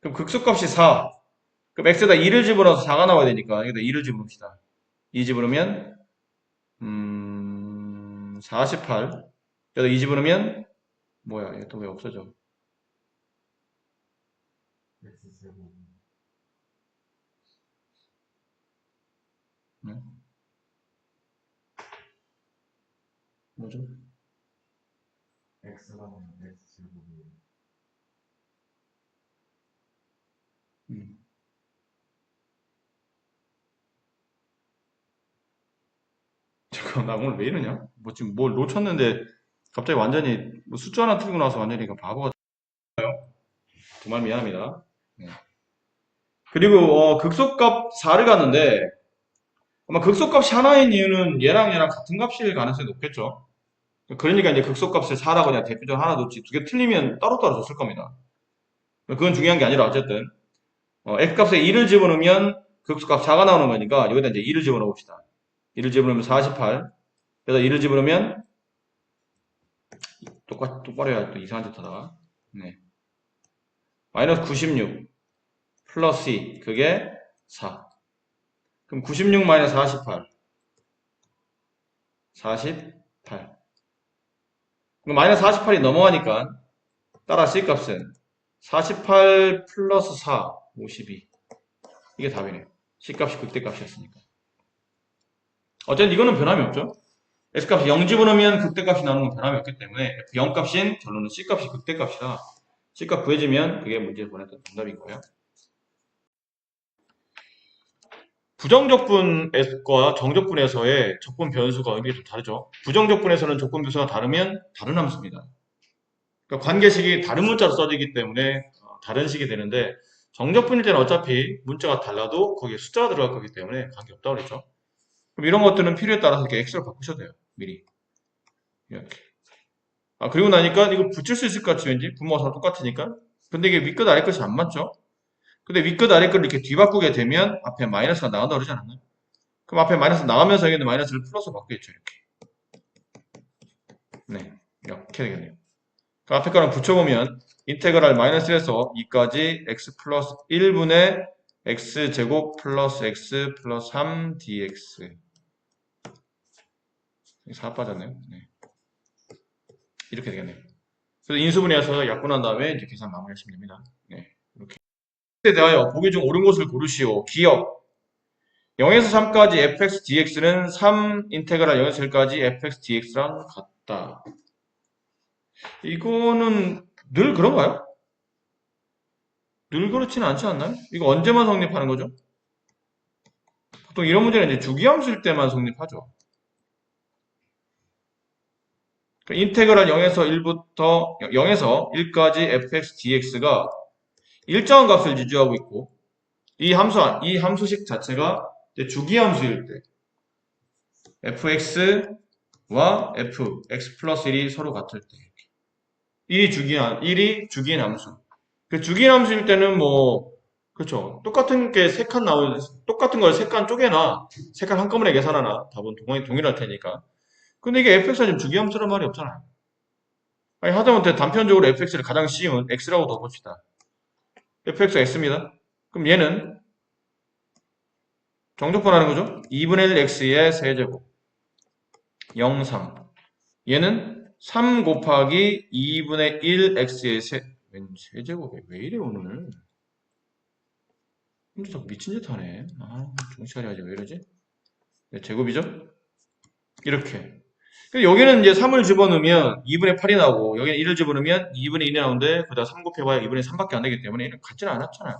S1: 그럼 극소값이 4. 그럼 x에다 2를 집어넣어서 4가 나와야 되니까 여기다 2를 집어넣읍시다. 2 집어넣으면 48. 여기다 2 집어넣으면 뭐야? 이거 또 왜 없어져?
S2: X제곱
S1: 네? 뭐죠?
S2: X라는 X제곱이
S1: 음. 잠깐 나 오늘 왜 이러냐? 뭐 지금 뭘 놓쳤는데 갑자기 완전히 뭐 숫자 하나 틀고 나서 완전히 이거 바보가 정말 미안합니다. 네. 그리고 극소값 4를 갔는데 아마 극소값이 하나인 이유는 얘랑 같은 값일 가능성이 높겠죠. 그러니까 이제 극소값을 4라고 그냥 대표적으로 하나 놓지 두 개 틀리면 따로따로 줬을 겁니다. 그건 중요한 게 아니라 어쨌든 x값에 2를 집어넣으면 극소값 4가 나오는 거니까 여기다 이제 2를 집어넣어 봅시다. 2를 집어넣으면 48. 여기다 2를 집어넣으면 똑바로 해야 또 이상한 짓 하다가 네. 마이너스 96 플러스 2 그게 4. 그럼 96 마이너스 48 48. 그럼 마이너스 48이 넘어가니까 따라 C값은 48 플러스 4 52 이게 답이네요. C값이 극대값이었으니까. 어쨌든 이거는 변함이 없죠. X값이 0 집어넣으면 극대값이 나오는 건 변함이 없기 때문에 F0 값인 결론은 C값이 극대값이다. C값 구해지면 그게 문제를 보냈던 정답인 거예요. 부정적분과 정적분에서의 적분 변수가 의미가 좀 다르죠. 부정적분에서는 적분 변수가 다르면 다른 함수입니다. 그러니까 관계식이 다른 문자로 써지기 때문에 다른 식이 되는데 정적분일 때는 어차피 문자가 달라도 거기에 숫자가 들어갈 거기 때문에 관계없다고 그랬죠. 그럼 이런 것들은 필요에 따라서 이렇게 x로 바꾸셔도 돼요. 미리. 이렇게. 그리고 나니까 이거 붙일 수 있을 것 같지 왠지? 분모가 다 똑같으니까. 근데 이게 윗끝 아래끝이 안 맞죠? 근데 윗끝 아래끝을 이렇게 뒤바꾸게 되면 앞에 마이너스가 나간다고 그러지 않았나요? 그럼 앞에 마이너스 나가면서 여기는 마이너스를 플러스로 바꾸겠죠. 이렇게. 네. 이렇게 되겠네요. 그 앞에 거랑 붙여보면 인테그랄 마이너스 1에서 2까지 x 플러스 1분의 x제곱 플러스 x 플러스 3 dx 4 빠졌네요. 네. 이렇게 되겠네요. 그래서 인수분해해서 약분한 다음에 이제 계산 마무리하시면 됩니다. 네. 이렇게. 에 대하여 보기 중 옳은 것을 고르시오. 기억 0에서 3까지 fx dx는 3 인테그랄 0에서 1까지 fx dx랑 같다. 이거는 늘 그런가요? 늘 그렇지는 않지 않나요? 이거 언제만 성립하는 거죠? 보통 이런 문제는 이제 주기함수일 때만 성립하죠. 그러니까 인테그랄 0에서 1부터 0에서 1까지 fx dx가 일정한 값을 유지하고 있고 이 함수식 자체가 이제 주기함수일 때 fx와 f x 플러스 1이 서로 같을 때 1이 주기인 함수. 그 주기인 함수일 때는 뭐 그렇죠. 똑같은 게 세 칸 나오는 똑같은 걸 세 칸 쪼개나 세 칸 한꺼번에 계산하나 답은 동일할 테니까. 근데 이게 fx가 지금 주기함수란 말이 없잖아요. 아니, 하다못해 단편적으로 fx를 가장 쉬운 x라고 넣어봅시다. fx가 x입니다. 그럼 얘는 정적분하는 거죠? 2분의 1 x의 세제곱 0, 3. 얘는 3 곱하기 2분의 1 x의 세제곱이 왜 이래 오늘? 혼자 자꾸 미친 짓 하네. 정신 차려야지. 왜 이러지? 네, 제곱이죠? 이렇게. 여기는 이제 3을 집어넣으면 2분의 8이 나오고, 여기는 1을 집어넣으면 2분의 1이 나오는데, 거기다 3 곱해봐야 2분의 3밖에 안 되기 때문에, 같지는 않았잖아요.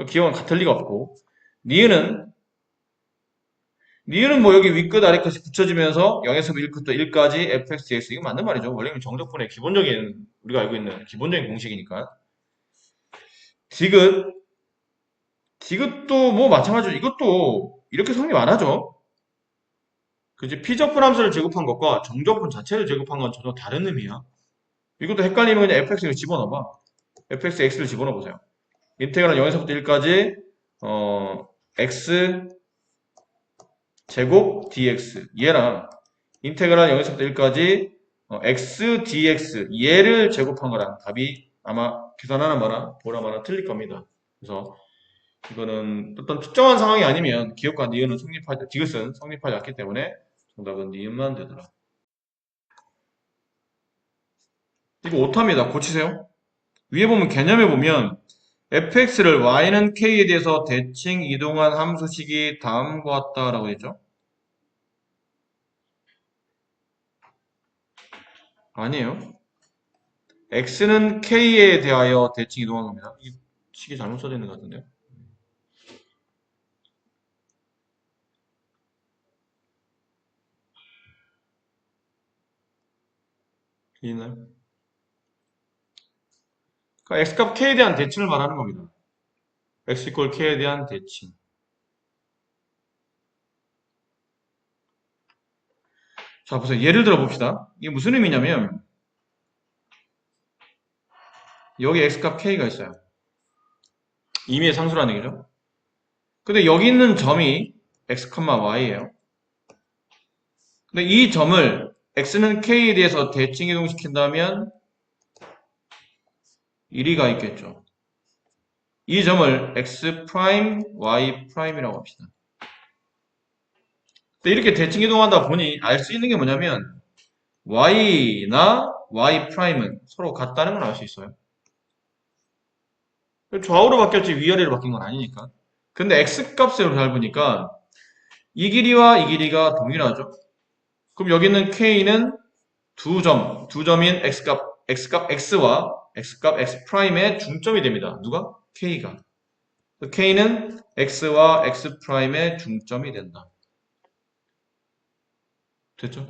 S1: 기억은 같을 리가 없고. 니은은 뭐 여기 윗끝 아래끝이 붙여지면서 0에서 1부터 1까지 fx dx. 이거 맞는 말이죠. 원래는 정적분의 기본적인, 우리가 알고 있는 기본적인 공식이니까. 디귿도 뭐 마찬가지로 이것도 이렇게 성립 안 하죠. 그지? 피적분 함수를 제곱한 것과 정적분 자체를 제곱한 건 전혀 다른 의미야. 이것도 헷갈리면 그냥 fx를 집어넣어봐. fx, x를 집어넣어보세요. 인테그랄 0에서부터 1까지 x 제곱 dx 얘랑 인테그랄 0에서부터 1까지 x dx 얘를 제곱한 거랑 답이 아마 계산하나 마나 보나 마나 틀릴 겁니다. 그래서 이거는 어떤 특정한 상황이 아니면 기업과 니은은 성립하지, 디귿은 성립하지 않기 때문에 정답은 니은만 되더라. 이거 오타입니다. 고치세요. 위에 보면 개념에 보면 fx를 y는 k에 대해서 대칭 이동한 함수식이 다음과 같다라고 했죠? 아니에요. x는 k에 대하여 대칭 이동한 겁니다. 이 식이 잘못 써져 있는 것 같은데요. 있나요? 그러니까 x값 k에 대한 대칭을 말하는 겁니다. x 이퀄 k에 대한 대칭. 자, 보세요. 예를 들어 봅시다. 이게 무슨 의미냐면 여기 x값 k가 있어요. 임의의 상수라는 얘기죠. 근데 여기 있는 점이 x, y예요. 근데 이 점을 x는 k에 대해서 대칭 이동시킨다면 이리가 있겠죠. 이 점을 x 프라임, y 프라임이라고 합시다. 근데 이렇게 대칭 이동하다 보니 알 수 있는 게 뭐냐면 y나 y 프라임은 서로 같다는 걸 알 수 있어요. 좌우로 바뀌었지 위아래로 바뀐 건 아니니까. 근데 x 값을 잘 보니까 이 길이와 이 길이가 동일하죠. 그럼 여기 있는 k는 두 점인 x값 x와 x값 x 프라임의 중점이 됩니다. 누가? k가. k는 x와 x 프라임의 중점이 된다. 됐죠?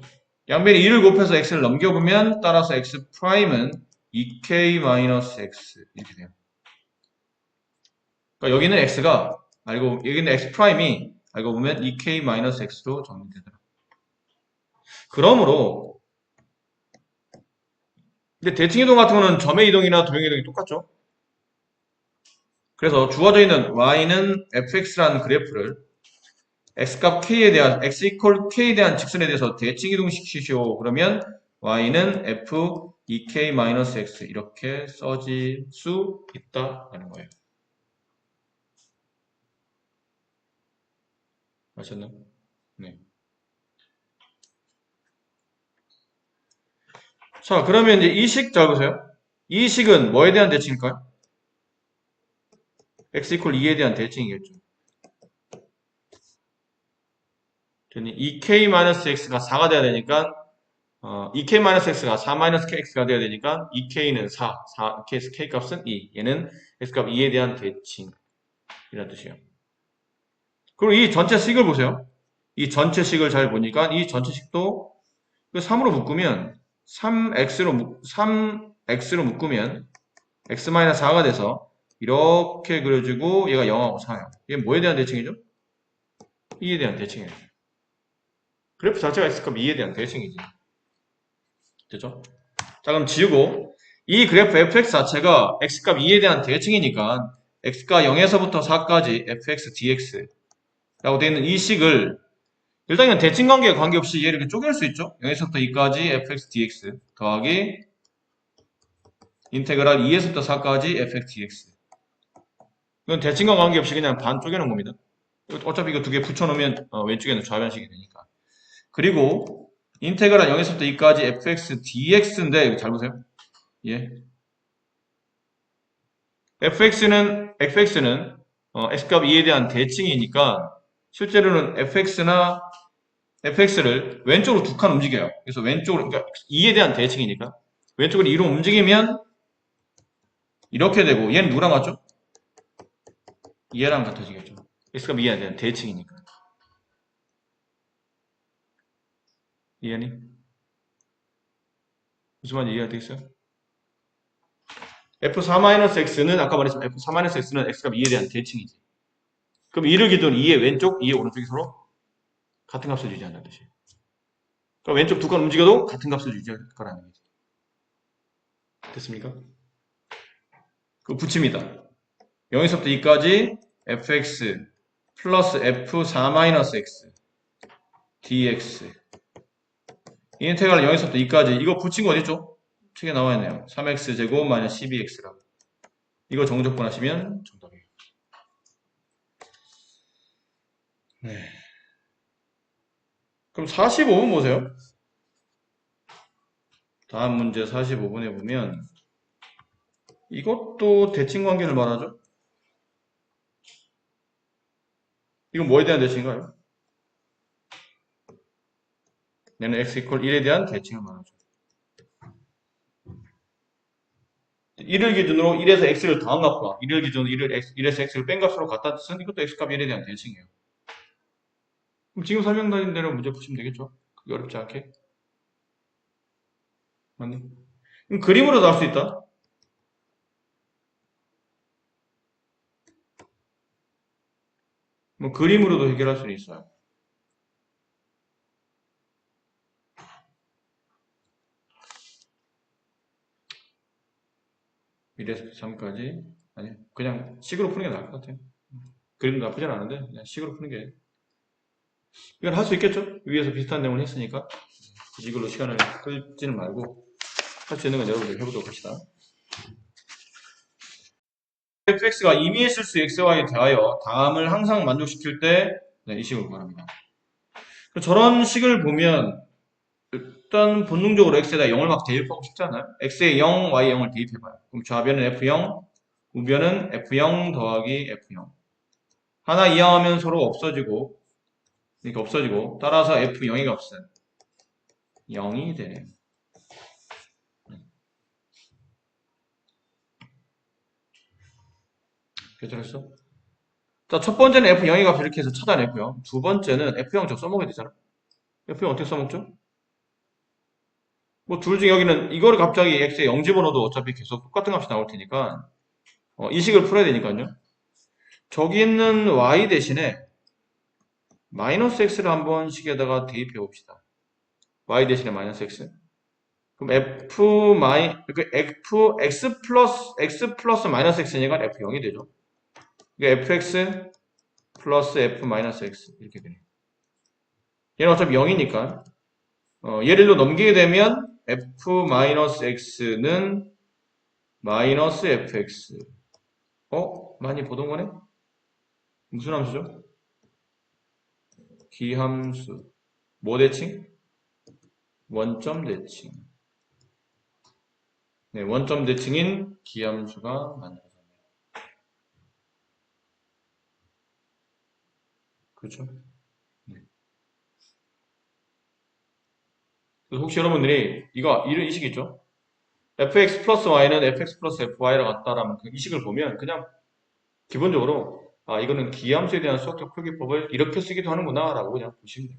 S1: 양변에 2를 곱해서 x를 넘겨보면 따라서 x 프라임은 2k-x 이렇게 돼요. 그러니까 여기는 x가 여기는 x 프라임이 알고 보면 2k-x로 정리되더라. 그러므로 근데 대칭 이동 같은 거는 점의 이동이나 도형의 이동이 똑같죠? 그래서 주어져 있는 y는 fx라는 그래프를 x값 k에 대한 x 이퀄 k에 대한 직선에 대해서 대칭 이동시키시오. 그러면 y는 f 2k-x 이렇게 써질 수 있다라는 거예요. 아셨나요? 네. 자, 그러면 이제 이 식 잘 보세요. 이 식은 뭐에 대한 대칭일까요? x 이퀄 2에 대한 대칭이겠죠. 2k-x가 4가 돼야 되니까 2k-x가 4-kx가 돼야 되니까 2k는 4, k 값은 2. 얘는 x값 2에 대한 대칭이라는 뜻이에요. 그리고 이 전체 식을 보세요. 이 전체 식을 잘 보니까 이 전체 식도 3으로 묶으면 3x로 묶으면 x-4가 돼서 이렇게 그려지고 얘가 0하고 4예요. 얘 뭐에 대한 대칭이죠? 2에 대한 대칭이에요. 그래프 자체가 x값 2에 대한 대칭이지. 됐죠? 자, 그럼 지우고 이 그래프 fx 자체가 x값 2에 대한 대칭이니까 x가 0에서부터 4까지 fx dx 라고 되어 있는 이 식을 일단 이건 대칭 관계에 관계없이 얘를 이렇게 쪼갤 수 있죠? 0에서부터 2까지 fx dx 더하기 인테그랄 2에서부터 4까지 fx dx. 이건 대칭과 관계없이 그냥 반 쪼개놓은 겁니다. 어차피 이거 두 개 붙여놓으면 왼쪽에는 좌변식이 되니까. 그리고 인테그랄 0에서부터 2까지 fx dx인데 이거 잘 보세요. 예. fx는 x값 2에 대한 대칭이니까 실제로는 fx를 왼쪽으로 두 칸 움직여요. 그래서 왼쪽으로, 그러니까 2에 대한 대칭이니까 왼쪽으로 2로 움직이면 이렇게 되고 얘는 누구랑 같죠? 얘랑 같아지겠죠. x값 2에 대한 대칭이니까. 이해니? 무슨 말인지 이해가 되겠어요? f4-x는 아까 말했지만 f4-x는 x값 2에 대한 대칭이지. 그럼 2를 기준 2의 왼쪽, 2의 오른쪽이 서로 같은 값을 유지한다는 뜻이에요. 그럼 왼쪽 두 칸 움직여도 같은 값을 유지할 거라는 얘기죠. 됐습니까? 그 붙입니다. 0에서부터 2까지 fx 플러스 f4-x dx 이 인테그랄 0에서부터 2까지 이거 붙인 거 어딨죠? 책에 나와 있네요. 3x제곱 마이너스 12x라고. 이거 정적분 하시면 정답이에요. 네. 그럼 45분 보세요. 다음 문제 45분에 보면 이것도 대칭 관계를 말하죠. 이건 뭐에 대한 대칭인가요? 얘는 x 이퀄 1에 대한 대칭을 말하죠. 1을 기준으로 1에서 x를 더한 값과 1을 기준으로 1에서 x를 뺀 값으로 갖다 쓴 이것도 x값 1에 대한 대칭이에요. 그럼 지금 설명드린 대로 문제 푸시면 되겠죠? 그게 어렵지 않게. 맞니? 그럼 그림으로 나올 수 있다. 뭐 그림으로도 해결할 수는 있어요. 1에서 3까지 아니 그냥 식으로 푸는 게 나을 것 같아요. 그림도 나쁘진 않은데 그냥 식으로 푸는 게 이건 할 수 있겠죠? 위에서 비슷한 내용을 했으니까 그 식으로 시간을 끌지는 말고 할 수 있는 건 여러분들 해보도록 합시다. fx가 임의의 실수 xy에 대하여 다음을 항상 만족시킬 때 이 식을 구합니다. 저런 식을 보면 일단 본능적으로 x에다 0을 막 대입하고 싶잖아요. x에 0, y에 0을 대입해봐요. 그럼 좌변은 f0, 우변은 f0 더하기 f0. 하나 이항하면 서로 없어지고 이렇게 없어지고 따라서 f0의 값은 0이 되네요. 괜찮았어? 자, 첫 번째는 f0의 값을 이렇게 해서 찾아냈고요. 두 번째는 f0 저 써먹어야 되잖아. f0 어떻게 써먹죠? 뭐 둘 중에 여기는 이거를 갑자기 x에 0 집어넣어도 어차피 계속 똑같은 값이 나올 테니까 이 식을 풀어야 되니까요. 저기 있는 y 대신에 마이너스 x를 한번 식에다가 대입해 봅시다. y 대신에 마이너스 x. 그럼 x 플러스 마이너스 x니까 f0이 되죠. 그러니까 fx 플러스 f 마이너스 x 이렇게 되네요. 얘는 어차피 0이니까 얘를 로 넘기게 되면 f 마이너스 x는 마이너스 fx. 많이 보던 거네? 무슨 함수죠? 기함수. 뭐 대칭? 원점 대칭. 네, 원점 대칭인 기함수가 만들어졌네요. 그렇죠? 네. 그래서 혹시 여러분들이 이 식 있죠? fx 플러스 y는 fx 플러스 fy랑 같다라는 이 식을 보면 그냥 기본적으로 이거는 기함수에 대한 수학적 표기법을 이렇게 쓰기도 하는구나 라고 그냥 보시면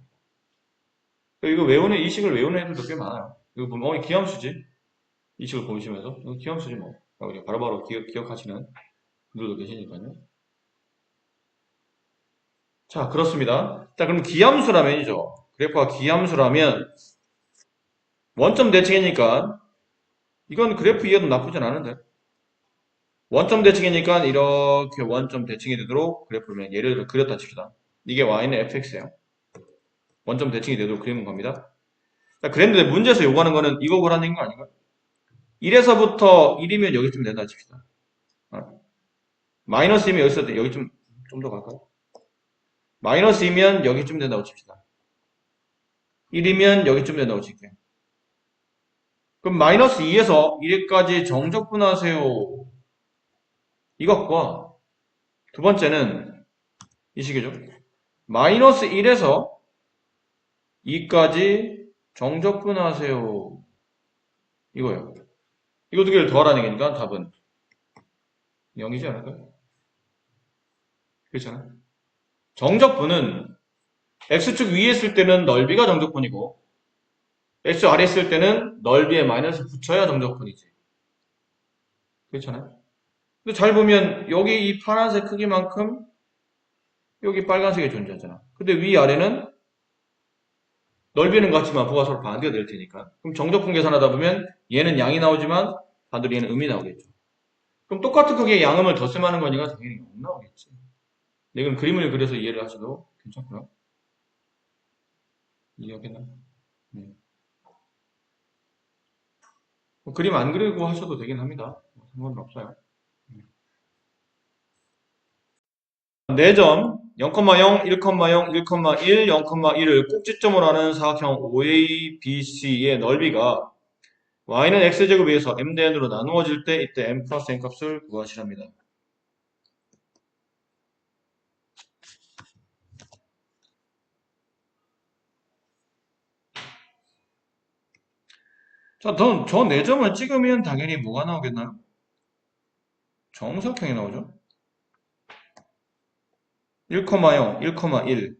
S1: 됩니다. 이 식을 외우는 애들도 꽤 많아요. 이거 보면 이 기함수지? 이 식을 보시면서 이거 기함수지 뭐 라고 그냥 바로바로 기억하시는 분들도 계시니까요. 자, 그렇습니다. 자, 그럼 기함수라면이죠. 그래프가 기함수라면 원점 대칭이니까 이건 그래프 이해도 나쁘진 않은데 원점 대칭이니까 이렇게 원점 대칭이 되도록 그래프를 예를 들어 그렸다 칩시다. 이게 y는 fx예요. 원점 대칭이 되도록 그리는 겁니다. 자, 그랬는데 문제에서 요구하는 거는 이거 보라는 거 아닌가? 1에서부터 1이면 여기쯤 된다 칩시다. 마이너스 2면 여기 좀 더 갈까요? 마이너스 2면 여기쯤 된다고 칩시다. 1이면 여기쯤 된다고 칠게요. 그럼 마이너스 2에서 1까지 정적분하세요. 이것과 두 번째는 이 식이죠. 마이너스 1에서 2까지 정적분하세요. 이거예요. 이거 두 개를 더하라는 얘기니까 답은 0이지 않을까요? 그렇잖아요. 정적분은 x축 위에 있을 때는 넓이가 정적분이고 x 아래에 있을 때는 넓이에 마이너스 붙여야 정적분이지. 그렇잖아요. 근데 잘 보면 여기 이 파란색 크기만큼 여기 빨간색이 존재하잖아. 근데 위아래는 넓이는 같지만 부가 서로 반대가 될 테니까. 그럼 정적분 계산하다 보면 얘는 양이 나오지만 반대로 얘는 음이 나오겠죠. 그럼 똑같은 크기의 양음을 덧셈하는 거니까 당연히 0 나오겠지. 네, 그럼 그림을 그려서 이해를 하셔도 괜찮고요. 이해하겠나요? 네. 뭐 그림 안 그리고 하셔도 되긴 합니다. 뭐 상관은 없어요. 4점, 0,0, 1,0, 1,1, 0,1을 꼭지점으로 하는 사각형 OABC의 넓이가 y는 x제곱에 의해서 m대n으로 나누어질 때 이때 m 플러스 n 값을 구하시랍니다. 자, 저 4점을 찍으면 당연히 뭐가 나오겠나요? 정사각형이 나오죠. 1,0, 1,1,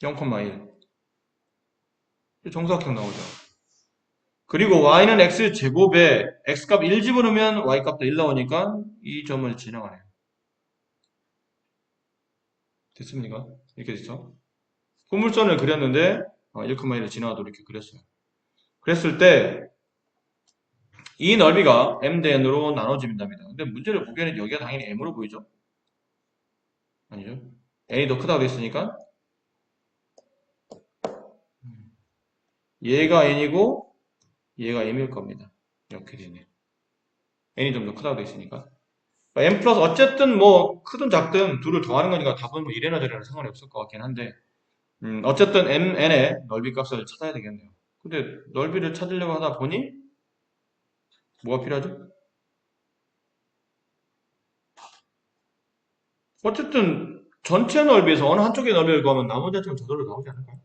S1: 0,1 정사각형 나오죠. 그리고 y는 x제곱에 x값 1 집어넣으면 y값도 1 나오니까 이 점을 지나가네요. 됐습니까? 이렇게 됐죠? 포물선을 그렸는데 1,1을 지나가도 이렇게 그렸어요. 그랬을 때 이 넓이가 m 대 n으로 나눠집니다입니다. 근데 문제를 보기에는 여기가 당연히 m으로 보이죠? 아니죠? n이 더 크다고 됐으니까 얘가 n이고 얘가 m일 겁니다. 이렇게 되네. n이 좀 더 크다고 됐으니까. m 플러스 어쨌든 뭐 크든 작든 둘을 더하는 거니까 답은 뭐 이래나 저래나 상관이 없을 것 같긴 한데 어쨌든 mn의 넓이 값을 찾아야 되겠네요. 근데 넓이를 찾으려고 하다 보니 뭐가 필요하죠? 어쨌든 전체 넓이에서 어느 한쪽의 넓이를 구하면 나머지 한쪽은 저절로 나오지 않을까요?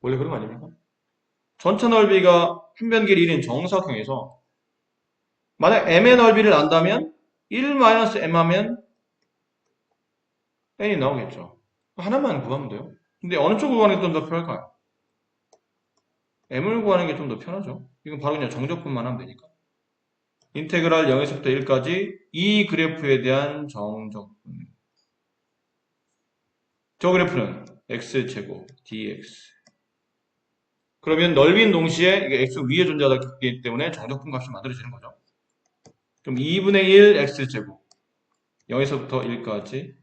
S1: 원래 그런 거 아닙니까? 전체 넓이가 한 변길 1인 정사각형에서 만약 m의 넓이를 안다면 1-m 하면 n이 나오겠죠. 하나만 구하면 돼요. 근데 어느 쪽을 구하는 게 좀 더 편할까요? m을 구하는 게 좀 더 편하죠. 이건 바로 그냥 정적분만 하면 되니까. 인테그랄 0에서부터 1까지 이 그래프에 대한 정적분. 저 그래프는 x제곱 dx. 그러면 넓이는 동시에 이게 x 위에 존재하기 때문에 정적분 값이 만들어지는 거죠. 그럼 2분의 1 x제곱 0에서부터 1까지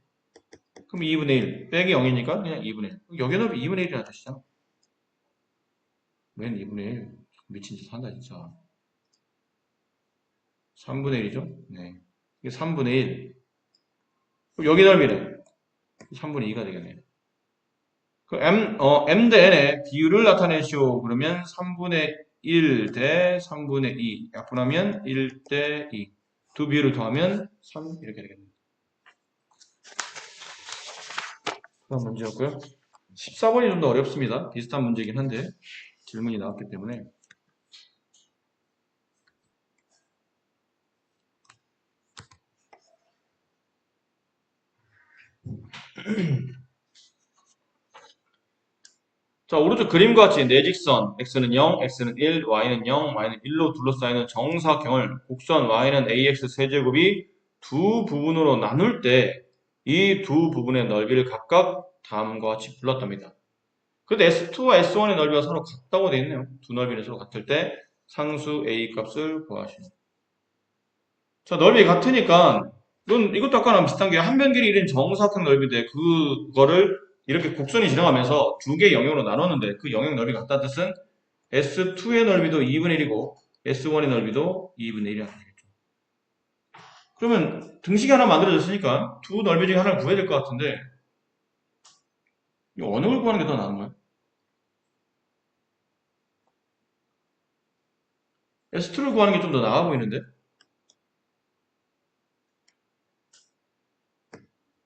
S1: 그럼 2분의 1 빼기 0이니까 그냥 2분의 1 여기 넓이 2분의 1이라는 뜻이잖아. 웬 2분의 1 미친 짓 한다 진짜. 3분의 1이죠. 네. 이게 3분의 1 그럼 여기 넓이는 3분의 2가 되겠네요. 그 m 대 n의 비율을 나타내시오. 그러면 3분의 1 대 3분의 2 약분하면 1 대 2 두 비율을 더하면 3 이렇게 되겠네요. 그런 문제였고요. 14번이 좀 더 어렵습니다. 비슷한 문제이긴 한데 질문이 나왔기 때문에 자 오른쪽 그림과 같이 내직선 x는 0, x는 1, y는 0, y는 1로 둘러싸이는 정사각형을 곡선 y는 ax 세제곱이 두 부분으로 나눌 때 이 두 부분의 넓이를 각각 다음과 같이 불렀답니다. 근데 S2와 S1의 넓이가 서로 같다고 되어 있네요. 두 넓이는 서로 같을 때 상수 A 값을 구하시오. 자, 넓이 같으니까 이것도 아까랑 비슷한 게 한 변길이 1인 정사각형 넓이인데 그거를 이렇게 곡선이 지나가면서 두 개의 영역으로 나눴는데 그 영역 넓이가 같다는 뜻은 S2의 넓이도 2분의 1이고 S1의 넓이도 2분의 1이라는 얘기죠. 그러면 등식이 하나 만들어졌으니까 두 넓이 중에 하나를 구해야 될 것 같은데 이 어느 걸 구하는 게 더 나은 거예요? S2를 구하는 게 좀 더 나아 보이는데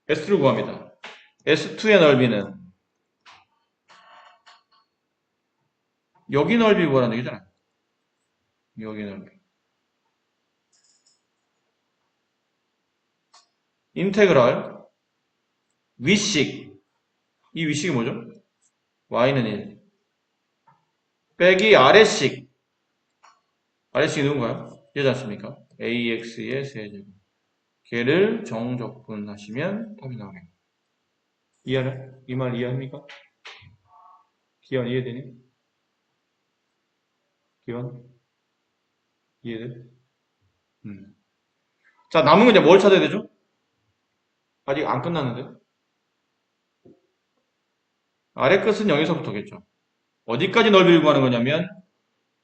S1: S를 구합니다. S2의 넓이는 여기 넓이 구하라는 얘기잖아요. 여기 넓이. 인테그랄 위식. 이 위식이 뭐죠? y는 1. 빼기 아래식. 아래식이 누군가요? 얘지 않습니까? ax의 세제곱. 걔를 정적분하시면 답이 나오네요. 이해하나? 이 말 이해합니까? 기원 이해되니? 기원? 이해돼? 자, 남은 건 이제 뭘 찾아야 되죠? 아직 안 끝났는데. 아래 끝은 0에서부터겠죠. 어디까지 넓이를 구하는 거냐면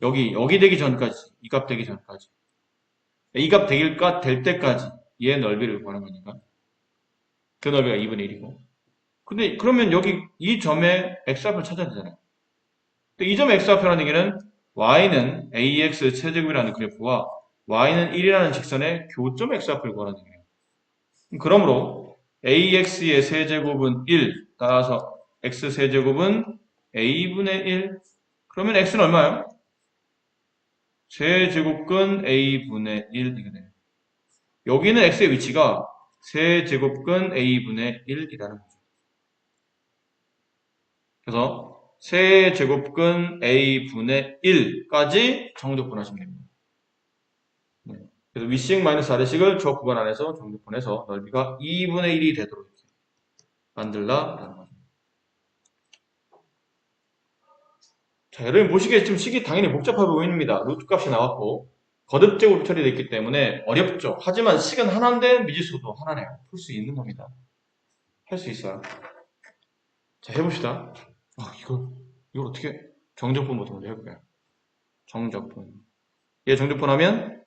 S1: 여기 되기 전까지, 이 값 되기 전까지. 이 값 될 때까지 얘 넓이를 구하는 거니까. 그 넓이가 2분의 1이고. 근데 그러면 여기 이 점의 x좌표를 찾아야 되잖아요. 근데 이 점의 x좌표라는 얘기는 y는 ax 최제곱이라는 그래프와 y는 1이라는 직선의 교점 x좌표를 구하는 얘기예요. 그러므로 ax의 세제곱은 1, 따라서 x 세제곱은 a분의 1. 그러면 x는 얼마예요? 세제곱근 a분의 1 이게 돼요. 여기는 x의 위치가 세제곱근 a분의 1이라는 거죠. 그래서 세제곱근 a분의 1까지 정적분하시면 됩니다. 네. 그래서 위식 마이너스 아래식을 저 구간 안에서 정적분해서 넓이가 2분의 1이 되도록 이렇게 만들라라는 거죠. 자, 여러분 보시기에 식이 당연히 복잡해 보입니다. 루트 값이 나왔고 거듭적으로 처리되어 있기 때문에 어렵죠. 하지만 식은 하나인데 미지수도 하나네요. 풀 수 있는 겁니다. 할 수 있어요. 자, 해봅시다. 이걸 어떻게 정적분부터 먼저 해볼까요? 정적분. 얘 정적분하면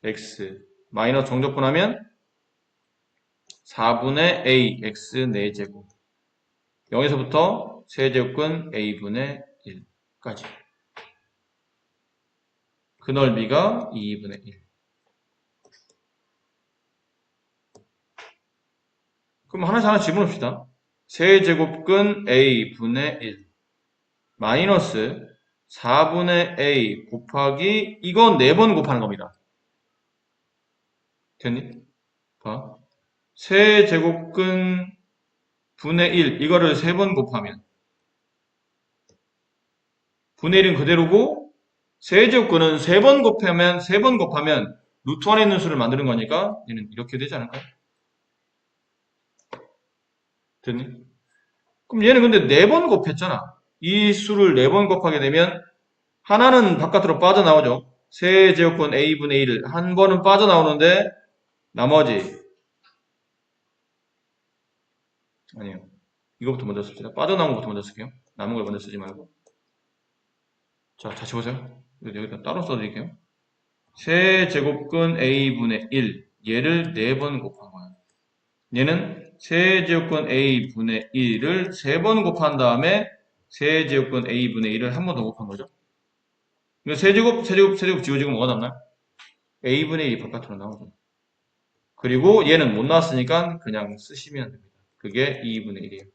S1: x 마이너스 정적분하면 4분의 a x 4제곱 0에서부터 세제곱근 a분의 1까지 그 넓이가 2분의 1. 그럼 하나씩 집어넣읍시다. 세제곱근 a분의 1 마이너스 4분의 a 곱하기 이거 4번 곱하는 겁니다. 됐니? 봐. 세제곱근 분의 1 이거를 3번 곱하면 분의 1은 그대로고 세제곱근은 3번 곱하면 루트 안에 있는 수를 만드는 거니까 얘는 이렇게 되지 않을까요? 됐니? 그럼 얘는 근데 4번 곱했잖아. 이 수를 4번 곱하게 되면 하나는 바깥으로 빠져나오죠. 세제곱근 a분의 1을 한 번은 빠져나오는데 나머지 아니에요. 이거부터 먼저 씁시다. 빠져나온 것부터 먼저 쓸게요. 남은 걸 먼저 쓰지 말고. 자, 다시 보세요. 여기다 따로 써드릴게요. 세제곱근 a분의 1 얘를 4번 곱한 거야. 얘는 세제곱근 a분의 1을 3번 곱한 다음에 세제곱근 a분의 1을 한 번 더 곱한 거죠. 세제곱 지워지고 뭐가 남나요? a분의 1이 바깥으로 나오죠. 그리고 얘는 못 나왔으니까 그냥 쓰시면 됩니다. 그게 2분의 1이에요.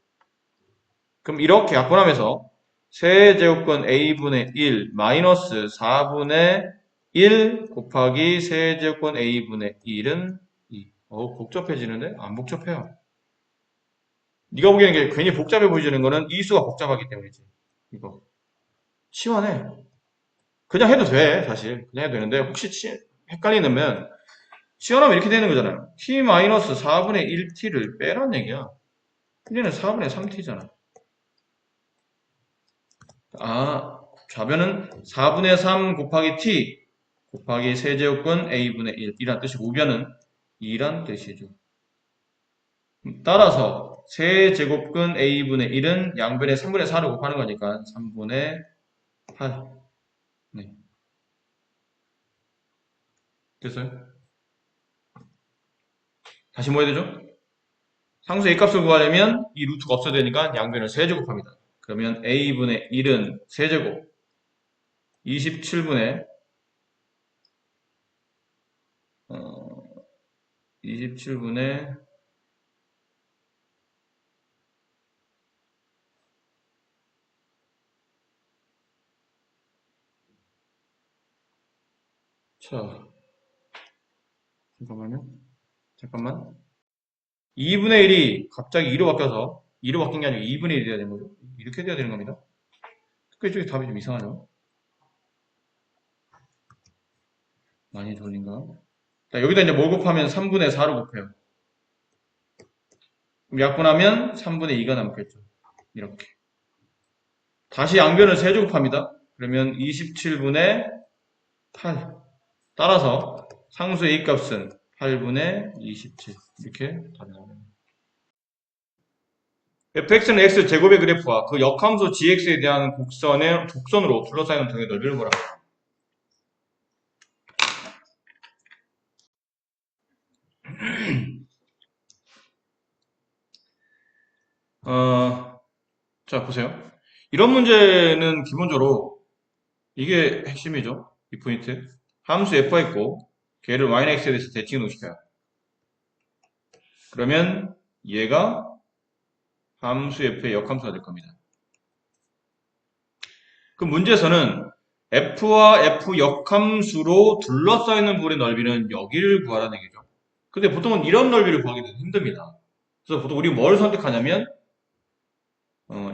S1: 그럼 이렇게 약분하면서 세제곱근 a분의 1 마이너스 4분의 1 곱하기 세제곱근 a분의 1은 2. 복잡해지는데? 안 복잡해요. 네가 보기에는 게 괜히 복잡해 보이는 거는 이 수가 복잡하기 때문이지. 이거. 시원해. 그냥 해도 돼, 사실. 그냥 해도 되는데, 혹시 헷갈리면, 시원하면 이렇게 되는 거잖아요. t-4분의 1t를 빼란 얘기야. 얘는 4분의 3t잖아. 좌변은 4분의 3 곱하기 t 곱하기 세제곱근 a분의 1 이란 뜻이고 우변은 2란 뜻이죠. 따라서 세제곱근 a분의 1은 양변에 3분의 4를 곱하는 거니까 3분의 8. 네. 됐어요? 다시 뭐 해야 되죠? 상수 a값을 구하려면 이 루트가 없어야 되니까 양변을 세제곱합니다. 그러면 a분의 1은 세제곱 27분의 27분의 자 잠깐만 2분의 1이 갑자기 2로 바뀌어서 2로 바뀐 게 아니고 2분의 1이 돼야 되는 거죠. 이렇게 돼야 되는 겁니다. 그쪽에 답이 좀 이상하죠. 많이 돌린가? 자, 여기다 이제 뭘 곱하면 3분의 4로 곱해요. 그럼 약분하면 3분의 2가 남겠죠. 이렇게. 다시 양변을 세제곱합니다. 그러면 27분의 8. 따라서 상수의 A 값은 8분의 27. 이렇게 답이 나옵니다. fx는 x 제곱의 그래프와 그 역함수 gx에 대한 곡선의 곡선으로 둘러싸이는 동의 넓이를 보라. 자, 보세요. 이런 문제는 기본적으로 이게 핵심이죠. 이 포인트. 함수 f가 있고 걔를 y는 x에 대해서 대칭 이동시켜요. 그러면 얘가 함수 f의 역함수가 될 겁니다. 그 문제에서는 f와 f 역함수로 둘러싸이는 부분의 넓이는 여기를 구하라는 얘기죠. 근데 보통은 이런 넓이를 구하기도 힘듭니다. 그래서 보통 우리 뭘 선택하냐면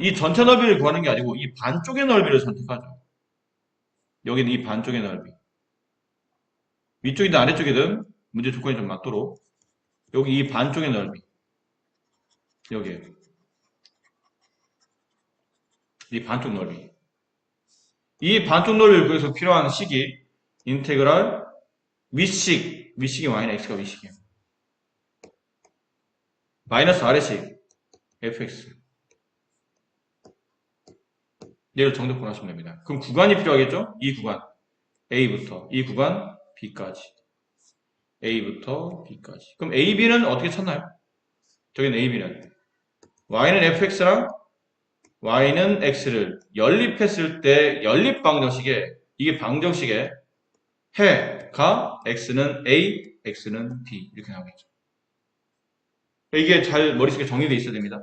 S1: 이 전체 넓이를 구하는 게 아니고 이 반쪽의 넓이를 선택하죠. 여기는 이 반쪽의 넓이. 위쪽이든 아래쪽이든 문제 조건이 좀 맞도록 여기 이 반쪽의 넓이. 여기에 이 반쪽 넓이. 이 반쪽 넓이를 구해서 필요한 식이 인테그랄 위식이 y는 x가 위식이에요. 마이너스 아래식 fx. 얘를 정답 보내시면 됩니다. 그럼 구간이 필요하겠죠? 이 구간 A부터 이 구간 B까지 A부터 B까지. 그럼 A, B는 어떻게 찾나요? 저기는 A, B는 y는 fx랑 y는 x를 연립했을 때 연립 방정식에 이게 방정식에 해가 x는 A, x는 B 이렇게 나오겠죠. 이게 잘 머릿속에 정리되어 있어야 됩니다.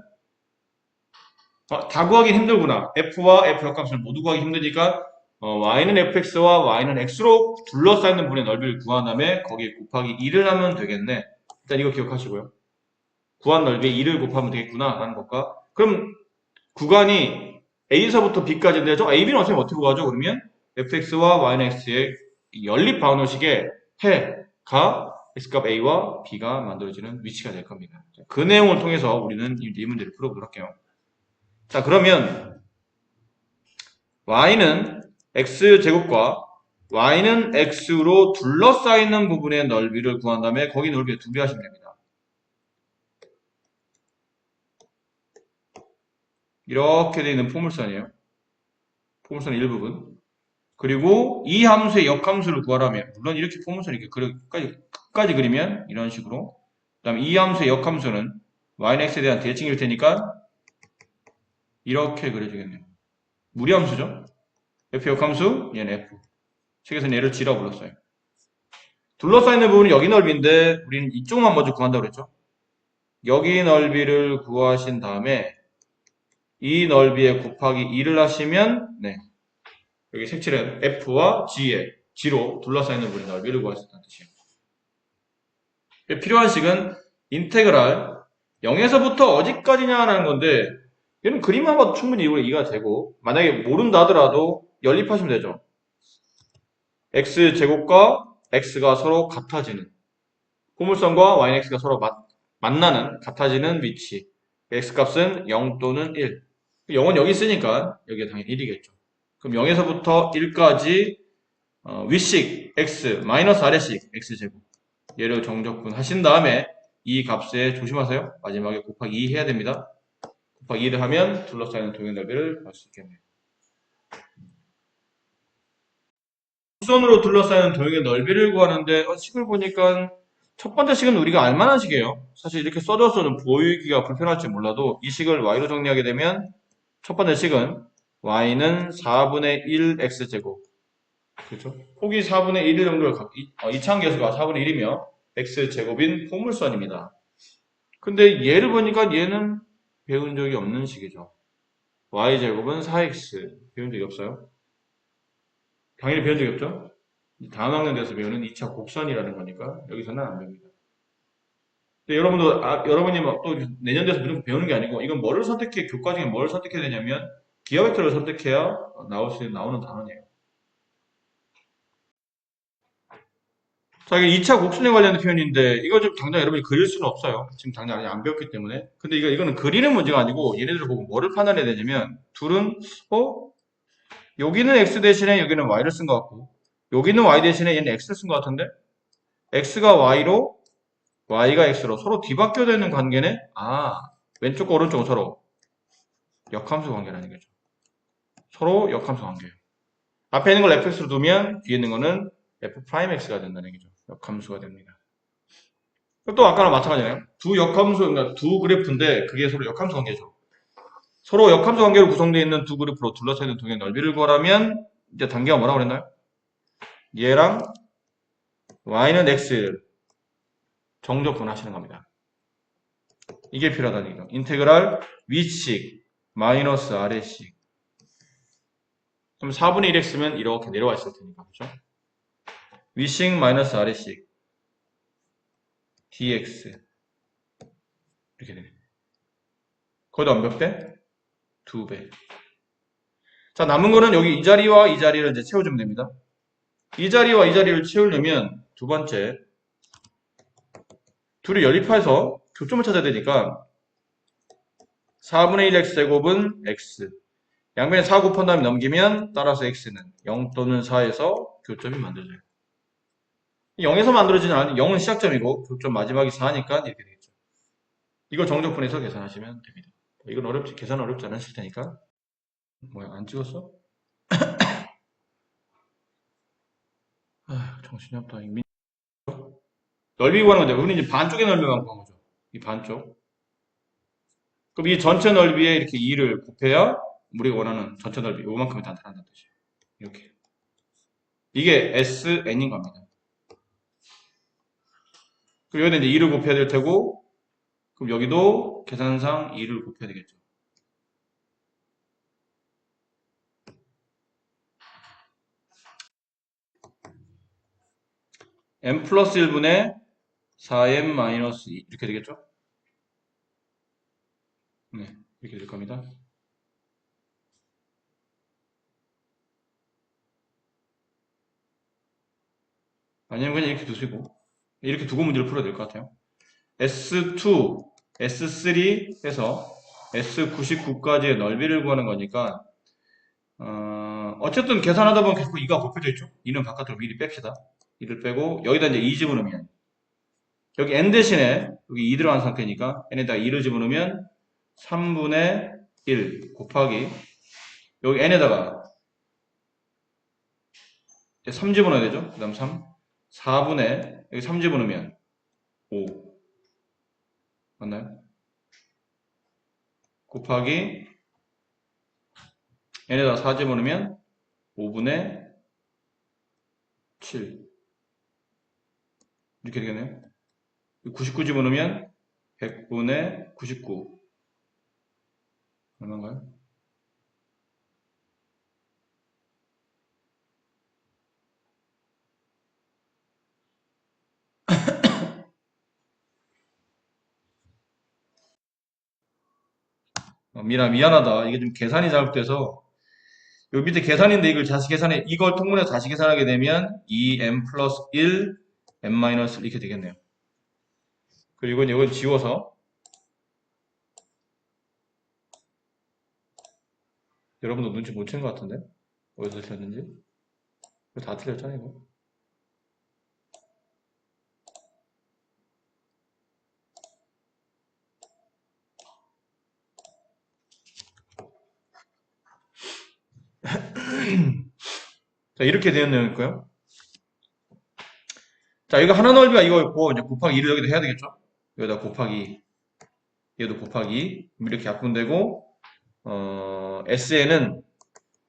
S1: 다 구하기 힘들구나. f와 f 역함수를 모두 구하기 힘드니까 y는 fx와 y는 x로 둘러싸이는 부분의 넓이를 구한 다음에 거기에 곱하기 2를 하면 되겠네. 일단 이거 기억하시고요. 구한 넓이에 2를 곱하면 되겠구나 라는 것과 그럼 구간이 A서부터 B까지인데 저 A, B는 어떻게 구하죠? 그러면 fx와 y는 x의 연립 방정식의 해가 x값 A와 B가 만들어지는 위치가 될 겁니다. 그 내용을 통해서 우리는 이 문제를 풀어보도록 할게요. 자, 그러면 y는 x제곱과 y는 x로 둘러싸이는 부분의 넓이를 구한 다음에 거기 넓이에 2배 하시면 됩니다. 이렇게 되어 있는 포물선이에요. 포물선의 일부분. 그리고 이 함수의 역함수를 구하라면 물론 이렇게 포물선을 이렇게 끝까지 그리면 이런 식으로 그 다음에 이 함수의 역함수는 y는 x에 대한 대칭일 테니까 이렇게 그려주겠네요. 무리함수죠. f 역함수, 얘는 f. 책에서는 얘를 g라고 불렀어요. 둘러싸이는 부분이 여기 넓이인데 우리는 이쪽만 먼저 구한다고 그랬죠. 여기 넓이를 구하신 다음에 이 넓이에 곱하기 2를 하시면 네, 여기 색칠은 f와 g로 둘러싸이는 부분의 넓이를 구할 수 있다는 뜻이에요. 필요한 식은 인테그랄 0에서부터 어디까지냐라는 건데 얘는 그림만 봐도 충분히 이해가 되고 만약에 모른다 하더라도 연립하시면 되죠. x제곱과 x가 서로 같아지는 포물선과 y는 x가 서로 만나는 같아지는 위치 x값은 0 또는 1 0은 여기 있으니까 여기가 당연히 1이겠죠. 그럼 0에서부터 1까지 위식 x 마이너스 아래식 x제곱 얘를 정적분 하신 다음에 이 값에 조심하세요. 마지막에 곱하기 2 해야 됩니다. 곱하기 2를 하면 둘러싸이는 동의 넓이를 구할 수 있겠네요. 곡선으로 둘러싸이는 도형의 넓이를 구하는데 식을 보니까 첫 번째 식은 우리가 알만한 식이에요. 사실 이렇게 써져서는 보이기가 불편할지 몰라도 이 식을 y로 정리하게 되면 첫 번째 식은 y는 4분의 1 x제곱 그렇죠? 폭이 4분의 1 정도를 이차함계수가 4분의 1이며 x제곱인 포물선입니다. 근데 얘를 보니까 얘는 배운 적이 없는 식이죠. y제곱은 4x 배운 적이 없어요. 당연히 배운 적이 없죠? 다음 학년 돼서 배우는 2차 곡선이라는 거니까 여기서는 안 배웁니다. 근데 여러분도 여러분이 또 내년 돼서 무조건 배우는 게 아니고 이건 뭐를 선택해 교과 중에 뭘 선택해야 되냐면 기하 벡터를 선택해야 나오는 단원이에요. 자, 이게 2차 곡선에 관련된 표현인데 이거 좀 당장 여러분이 그릴 수는 없어요. 지금 당장 아직 안 배웠기 때문에. 근데 이거는 그리는 문제가 아니고 얘네들을 보고 뭐를 판단해야 되냐면 둘은 여기는 x 대신에 여기는 y를 쓴 것 같고 여기는 y 대신에 얘는 x를 쓴 것 같은데 x가 y로 y가 x로 서로 뒤바뀌어야 되는 관계네. 왼쪽과 오른쪽은 서로 역함수 관계라는 거죠. 서로 역함수 관계예요. 앞에 있는 걸 fx로 두면 뒤에 있는 거는 f'x가 된다는 얘기죠. 역함수가 됩니다. 또 아까랑 마찬가지네요. 두 역함수, 그러니까 두 그래프인데 그게 서로 역함수 관계죠. 서로 역함수 관계로 구성되어 있는 두 그래프로 둘러싸여 있는 동의 넓이를 구하라면 이제 단계가 뭐라고 그랬나요? 얘랑 y는 x를 정적분하시는 겁니다. 이게 필요하다는 얘기죠. 인테그랄 위식 마이너스 아래식. 그럼 4분의 1x면 이렇게 내려와 있을 테니까, 그죠? 위식 마이너스 아래식 dx 이렇게 되네. 거기다 완벽대 2배. 자, 남은 거는 여기 이 자리와 이 자리를 이제 채워주면 됩니다. 이 자리와 이 자리를 채우려면 두 번째 둘이 연립해서 교점을 찾아야 되니까 4분의 1x 제곱은 x 양변에 4 곱한 다음에 넘기면 따라서 x는 0 또는 4에서 교점이 만들어져요. 0에서 만들어지는 않은 0은 시작점이고 교점 마지막이 4니까 이렇게 되겠죠. 이걸 정적분해서 계산하시면 됩니다. 이건 어렵지, 계산 어렵지 않으실 테니까. 뭐야, 안 찍었어? 아, 정신이 없다. 넓이 구하는 건데, 우리는 이제 반쪽의 넓이만 구한 거죠. 이 반쪽. 그럼 이 전체 넓이에 이렇게 2를 곱해야 우리가 원하는 전체 넓이, 요만큼이 나타난다는 뜻이에요. 이렇게. 이게 SN인 겁니다. 그럼 여기다 이제 2를 곱해야 될 테고, 그럼 여기도 계산상 2를 곱해야 되겠죠. m 플러스 1분의 4m 마이너스 2 이렇게 되겠죠? 네, 이렇게 될 겁니다. 아니면 그냥 이렇게 두시고 이렇게 두고 문제를 풀어야 될 것 같아요. S2, S3 해서 S99까지의 넓이를 구하는 거니까 어쨌든 계산하다 보면 계속 2가 곱해져 있죠? 2는 바깥으로 미리 뺍시다. 2를 빼고 여기다 이제 2 집어넣으면 여기 n 대신에 여기 2 들어간 상태니까 n에다 2를 집어넣으면 3분의 1 곱하기 여기 n에다가 3 집어넣어야 되죠? 그 다음 3 4분의 여기 3 집어넣으면 5 맞나요? 곱하기 n에다가 4 집어넣으면 5분의 7 이렇게 되겠네요. 99 집어넣으면 100분의 99 얼마인가요? 미안하다. 이게 좀 계산이 잘못돼서 여기 밑에 계산인데 이걸 다시 계산해 이걸 통분해서 다시 계산하게 되면 2m 플러스 1 m 마이너스 이렇게 되겠네요. 그리고 이건 지워서 여러분도 눈치 못 챈 것 같은데 어디서 틀렸는지 이거 다 틀렸잖아요. 이거. 자 이렇게 되는 내용이고요. 자 이거 하나 넓이가 이거였고 이제 곱하기 2를 여기다 해야 되겠죠. 여기다 곱하기 얘도 곱하기 이렇게 약분되고 SN은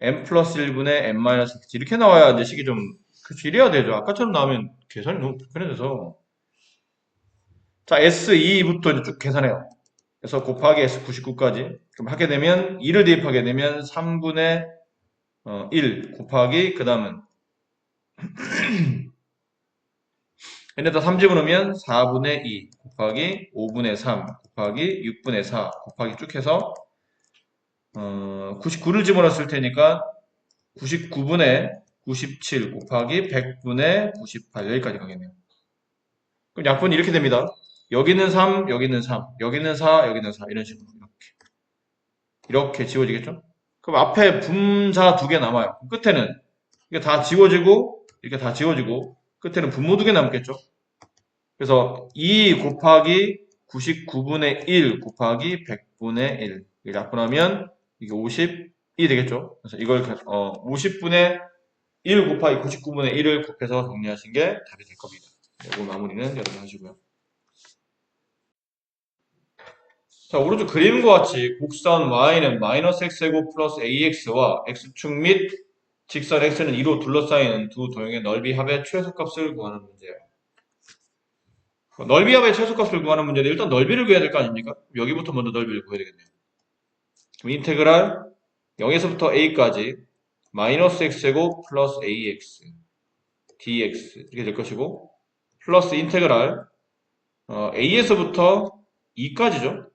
S1: m 플러스 1분의 m 마이너스 x 이렇게 나와야 이제 식이 좀 그치 이래야 되죠. 아까처럼 나오면 계산이 너무 불편해져서 자 S2부터 이제 쭉 계산해요. 그래서 곱하기 S99까지 그럼 하게 되면 2를 대입하게 되면 3분의 1 곱하기 그 다음은 얘네다 3 집어넣으면 4분의 2 곱하기 5분의 3 곱하기 6분의 4 곱하기 쭉 해서 99를 집어넣었을 테니까 99분의 97 곱하기 100분의 98 여기까지 가겠네요. 그럼 약분이 이렇게 됩니다. 여기는 3, 여기는 3, 여기는 4, 여기는 4 이런 식으로 이렇게 지워지겠죠? 그럼 앞에 분자 2개 남아요. 끝에는 이게 다 지워지고 이렇게 다 지워지고 끝에는 분모 2개 남겠죠? 그래서 2 곱하기 99분의 1 곱하기 100분의 1 이렇게 약분하면 이게 50이 되겠죠. 그래서 이걸 50분의 1 곱하기 99분의 1을 곱해서 정리하신 게 답이 될 겁니다. 이거 마무리는 여러분 하시고요. 자, 오른쪽 그림과 같이 곡선 y는 마이너스 x제곱 플러스 ax와 x축 및 직선 x는 2로 둘러싸이는 두 도형의 넓이 합의 최소값을 구하는 문제예요. 넓이 합의 최소값을 구하는 문제인데 일단 넓이를 구해야 될 거 아닙니까? 여기부터 먼저 넓이를 구해야 되겠네요. 그럼 인테그랄 0에서부터 a까지 마이너스 x제곱 플러스 ax dx 이렇게 될 것이고 플러스 인테그랄 a에서부터 2까지죠.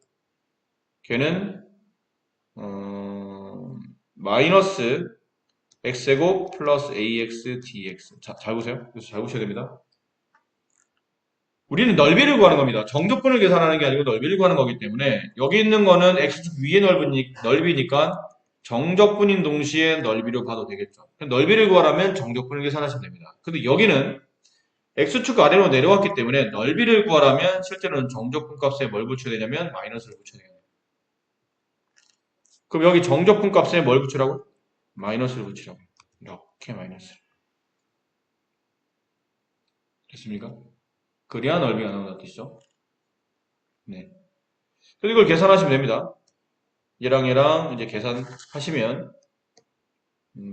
S1: 걔는 마이너스 x제곱 플러스 ax dx. 자, 잘 보세요. 그래서 잘 보셔야 됩니다. 우리는 넓이를 구하는 겁니다. 정적분을 계산하는 게 아니고 넓이를 구하는 거기 때문에 여기 있는 거는 x축 위의 넓이니까 정적분인 동시에 넓이로 봐도 되겠죠. 넓이를 구하려면 정적분을 계산하시면 됩니다. 근데 여기는 x축 아래로 내려왔기 때문에 넓이를 구하려면 실제로는 정적분 값에 뭘 붙여야 되냐면 마이너스를 붙여야 되겠네요. 그럼 여기 정적분 값에 뭘 붙이라고? 마이너스를 붙이라고. 이렇게 마이너스. 됐습니까? 그래야 넓이가 나온다는 뜻이죠. 네. 그래서 이걸 계산하시면 됩니다. 얘랑 이제 계산하시면,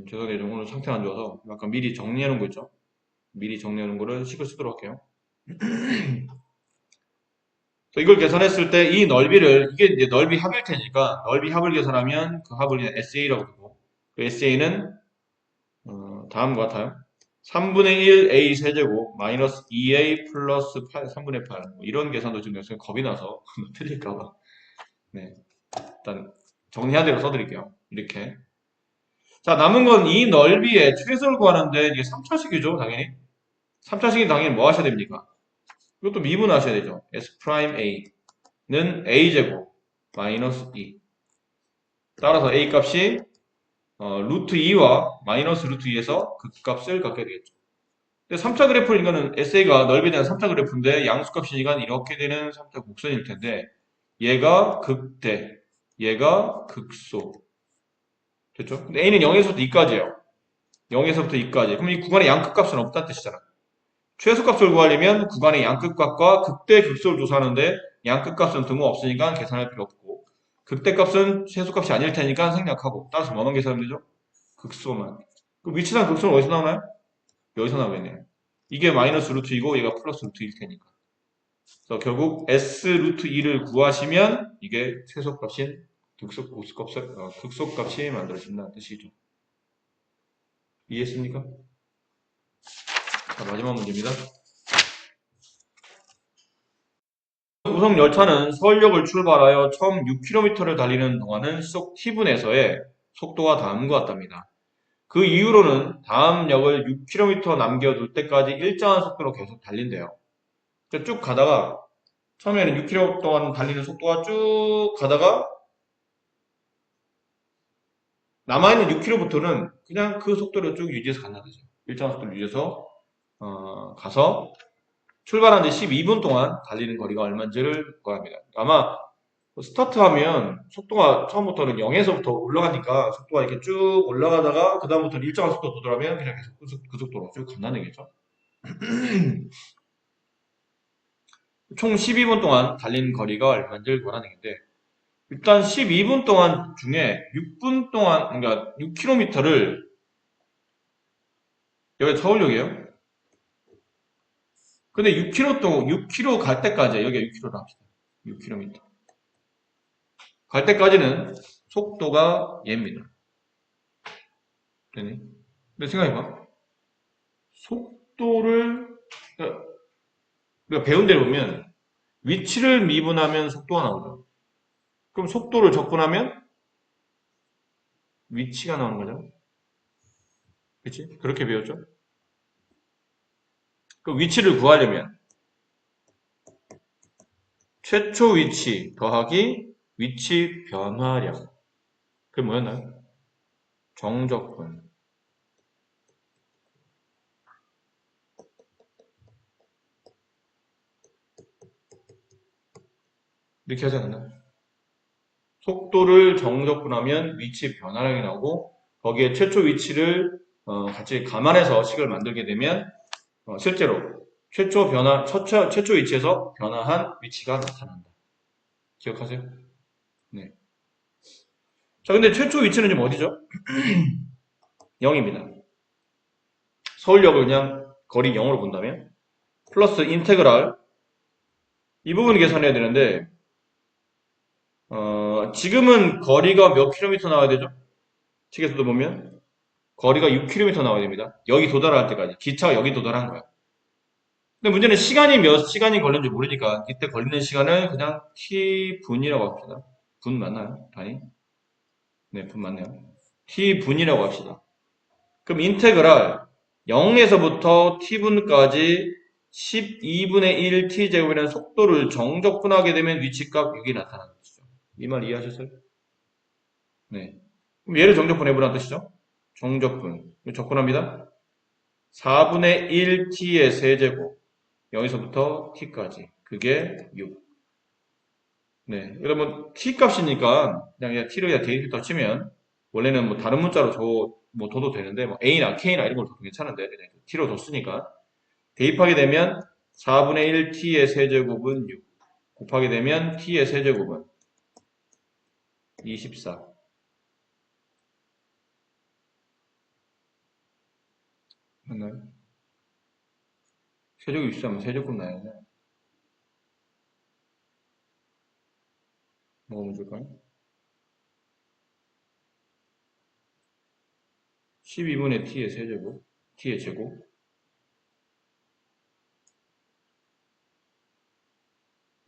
S1: 죄송해요. 좀 오늘 상태가 안 좋아서 약간 미리 정리해 놓은 거 있죠? 미리 정리해 놓은 거를 식을 쓰도록 할게요. 이걸 계산했을 때 이 넓이를, 이게 이제 넓이 합일 테니까 넓이 합을 계산하면 그 합을 그냥 SA라고 부르고, 그 SA는, 다음과 같아요. 3분의 1 A 세제곱 마이너스 2A 플러스 8, 3분의 8 이런 계산도 지금 요새 겁이 나서 틀릴까봐 네, 일단 정리한 대로 써드릴게요. 이렇게 자 남은 건 이 넓이의 최소를 구하는데 이게 3차식이죠 당연히 3차식이 당연히 뭐 하셔야 됩니까? 이것도 미분하셔야 되죠. S 프라임 A는 A제곱 마이너스 2 따라서 A 값이 루트 2와 마이너스 루트 2에서 극값을 갖게 되겠죠. 3차 그래프는 이거는 SA가 넓이에 대한 3차 그래프인데 양수값이니까 이렇게 되는 3차 곡선일 텐데 얘가 극대, 얘가 극소. 됐죠? 근데 A는 0에서부터 2까지예요. 0에서부터 2까지. 그럼 이 구간의 양극값은 없다는 뜻이잖아. 최소값을 구하려면 구간의 양극값과 극대, 극소를 조사하는데 양극값은 등호 없으니까 계산할 필요 없고 극대값은 최소값이 아닐 테니까 생략하고 따라서 뭐만 계산하면 되죠? 극소만. 그럼 위치상 극소는 어디서 나오나요? 여기서 나오겠네요. 이게 마이너스 루트 2고 얘가 플러스 루트 1일 테니까. 그래서 결국 S 루트 2를 구하시면 이게 최소값인 극소값이 만들어진다는 뜻이죠. 이해했습니까? 자, 마지막 문제입니다. 우성 열차는 서울역을 출발하여 처음 6km를 달리는 동안은 시속 t분에서의 속도가 다음과 같답니다. 그 이후로는 다음 역을 6km 남겨둘 때까지 일정한 속도로 계속 달린대요. 쭉 가다가 처음에는 6km 동안 달리는 속도가 쭉 가다가 남아있는 6km부터는 그냥 그 속도를 쭉 유지해서 간다는 거죠. 일정한 속도를 유지해서 가서 출발한 지 12분 동안 달리는 거리가 얼마인지를 구합니다. 아마 스타트하면 속도가 처음부터는 0에서부터 올라가니까 속도가 이렇게 쭉 올라가다가 그 다음부터는 일정한 속도 도달하면 그냥 계속 그 속도로 쭉 간다는 얘기죠. 총 12분 동안 달린 거리가 얼마인지를 구하는 얘기인데 일단 12분 동안 중에 6분 동안 그러니까 6km를 여기 서울역이에요. 근데 6km 동안 6km 갈 때까지 여기가 6km로 합시다. 6km 갈 때까지는 속도가 얘입니다. 되니? 근데 생각해봐. 속도를 그러니까 우리가 배운 대로 보면 위치를 미분하면 속도가 나오죠. 그럼 속도를 적분하면 위치가 나오는 거죠. 그치? 그렇게 배웠죠? 그 위치를 구하려면 최초 위치 더하기 위치 변화량. 그게 뭐였나요? 정적분. 이렇게 하지 않았나? 속도를 정적분하면 위치 변화량이 나오고 거기에 최초 위치를 같이 감안해서 식을 만들게 되면 실제로 최초 위치에서 변화한 위치가 나타난다. 기억하세요? 네. 자, 근데 최초 위치는 지금 어디죠? 0입니다. 서울역을 그냥 거리 0으로 본다면 플러스 인테그랄 이 부분 계산해야 되는데 지금은 거리가 몇 킬로미터 나와야 되죠? 책에서도 보면 거리가 6km 나와야 됩니다. 여기 도달할 때까지 기차가 여기 도달한 거야. 근데 문제는 시간이 몇 시간이 걸리는지 모르니까 이때 걸리는 시간을 그냥 t분이라고 합시다. 분 맞나요? 단위? 네, 분 맞네요. t분이라고 합시다. 그럼 인테그랄 0에서부터 t분까지 12분의 1 t제곱이라는 속도를 정적분하게 되면 위치값 6이 나타나는 것이죠. 이 말 이해하셨어요? 네. 그럼 얘를 정적분해보라는 뜻이죠? 정적분. 적분합니다. 4분의 1t의 세제곱. 여기서부터 t까지. 그게 6. 네. 여러분, t 값이니까 그냥 t로 그냥 대입했다 치면 원래는 뭐 다른 문자로 뭐 둬도 되는데 뭐 a나 k나 이런 걸 둬도 괜찮은데 그냥 t로 뒀으니까 대입하게 되면 4분의 1t의 세제곱은 6. 곱하게 되면 t의 세제곱은 24. 맞나요? 세제곱 24면 세제곱 나야죠. 뭐가 문제일까요? 12분의 t의 세제곱, t의 제곱.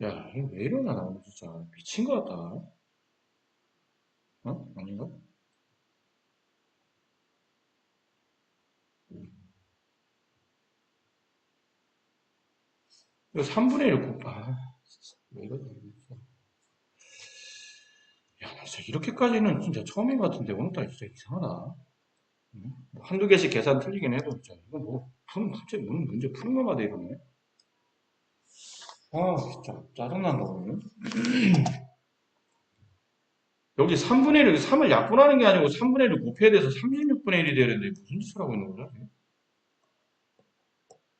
S1: 야, 이거 왜 이러나, 나 진짜. 미친 것 같다. 어? 아닌가? 이거 3분의 1 진짜. 왜 이러나, 진짜. 야, 나 진짜 이렇게까지는 진짜 처음인 것 같은데, 오늘따라 진짜 이상하다. 응? 뭐 한두 개씩 계산 틀리긴 해도, 진짜. 이거 뭐, 갑자기 문제 푸는 것마다 이러네. 아, 진짜. 짜증난다, 오늘. 여기 3분의 1을 3을 약분하는 게 아니고 3분의 1을 곱해야 돼서 36분의 1이 돼야 되는데 무슨 짓을 하고 있는 거죠?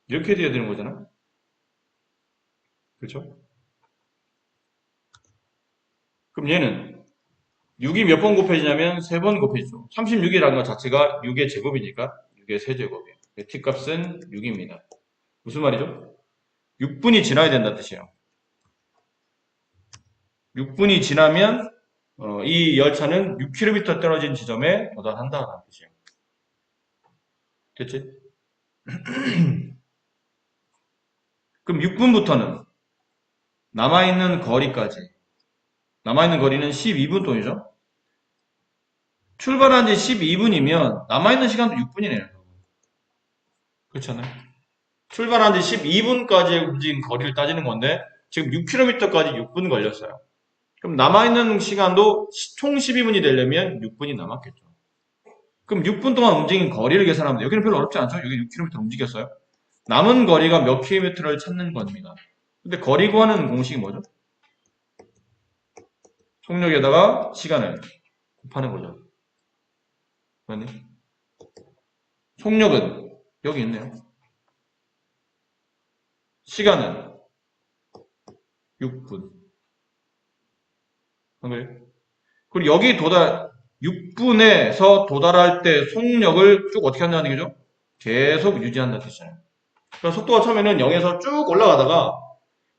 S1: 이렇게 돼야 되는 거잖아? 그렇죠? 그럼 얘는 6이 몇 번 곱해지냐면 3번 곱해지죠. 36이라는 것 자체가 6의 제곱이니까 6의 세제곱이에요. t값은 6입니다. 무슨 말이죠? 6분이 지나야 된다는 뜻이에요. 6분이 지나면 이 열차는 6km 떨어진 지점에 도달한다는 뜻이에요. 됐지? 그럼 6분부터는 남아있는 거리까지 남아있는 거리는 12분 동이죠? 출발한 지 12분이면 남아있는 시간도 6분이네요. 그렇잖아요. 출발한 지 12분까지 움직인 거리를 따지는 건데 지금 6km까지 6분 걸렸어요. 그럼 남아있는 시간도 총 12분이 되려면 6분이 남았겠죠. 그럼 6분 동안 움직인 거리를 계산하면 돼요. 여기는 별로 어렵지 않죠? 여기 6km 움직였어요. 남은 거리가 몇 킬로미터를 찾는 겁니다. 근데 거리 구하는 공식이 뭐죠? 속력에다가 시간을 곱하는 거죠. 맞니? 속력은 여기 있네요. 시간은 6분. 그리고 여기 6분에서 도달할 때 속력을 쭉 어떻게 한다는 얘기죠? 계속 유지한다는 뜻이잖아요. 그러니까 속도가 처음에는 0에서 쭉 올라가다가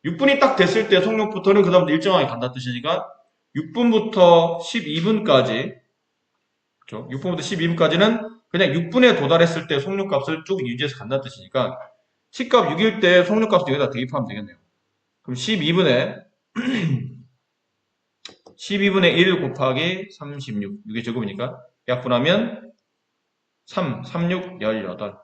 S1: 6분이 딱 됐을 때 속력부터는 그 다음부터 일정하게 간다는 뜻이니까 6분부터 12분까지 그렇죠? 6분부터 12분까지는 그냥 6분에 도달했을 때 속력값을 쭉 유지해서 간다는 뜻이니까 C값 6일 때 속력값을 여기다 대입하면 되겠네요. 그럼 12분의 1 곱하기 36, 6의 제곱이니까 약분하면 3, 36, 18.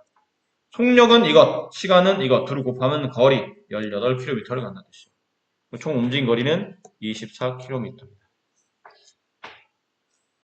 S1: 속력은 이것, 시간은 이것, 둘을 곱하면 거리 18km를 간다는 뜻이죠. 총 움직인 거리는 24km입니다.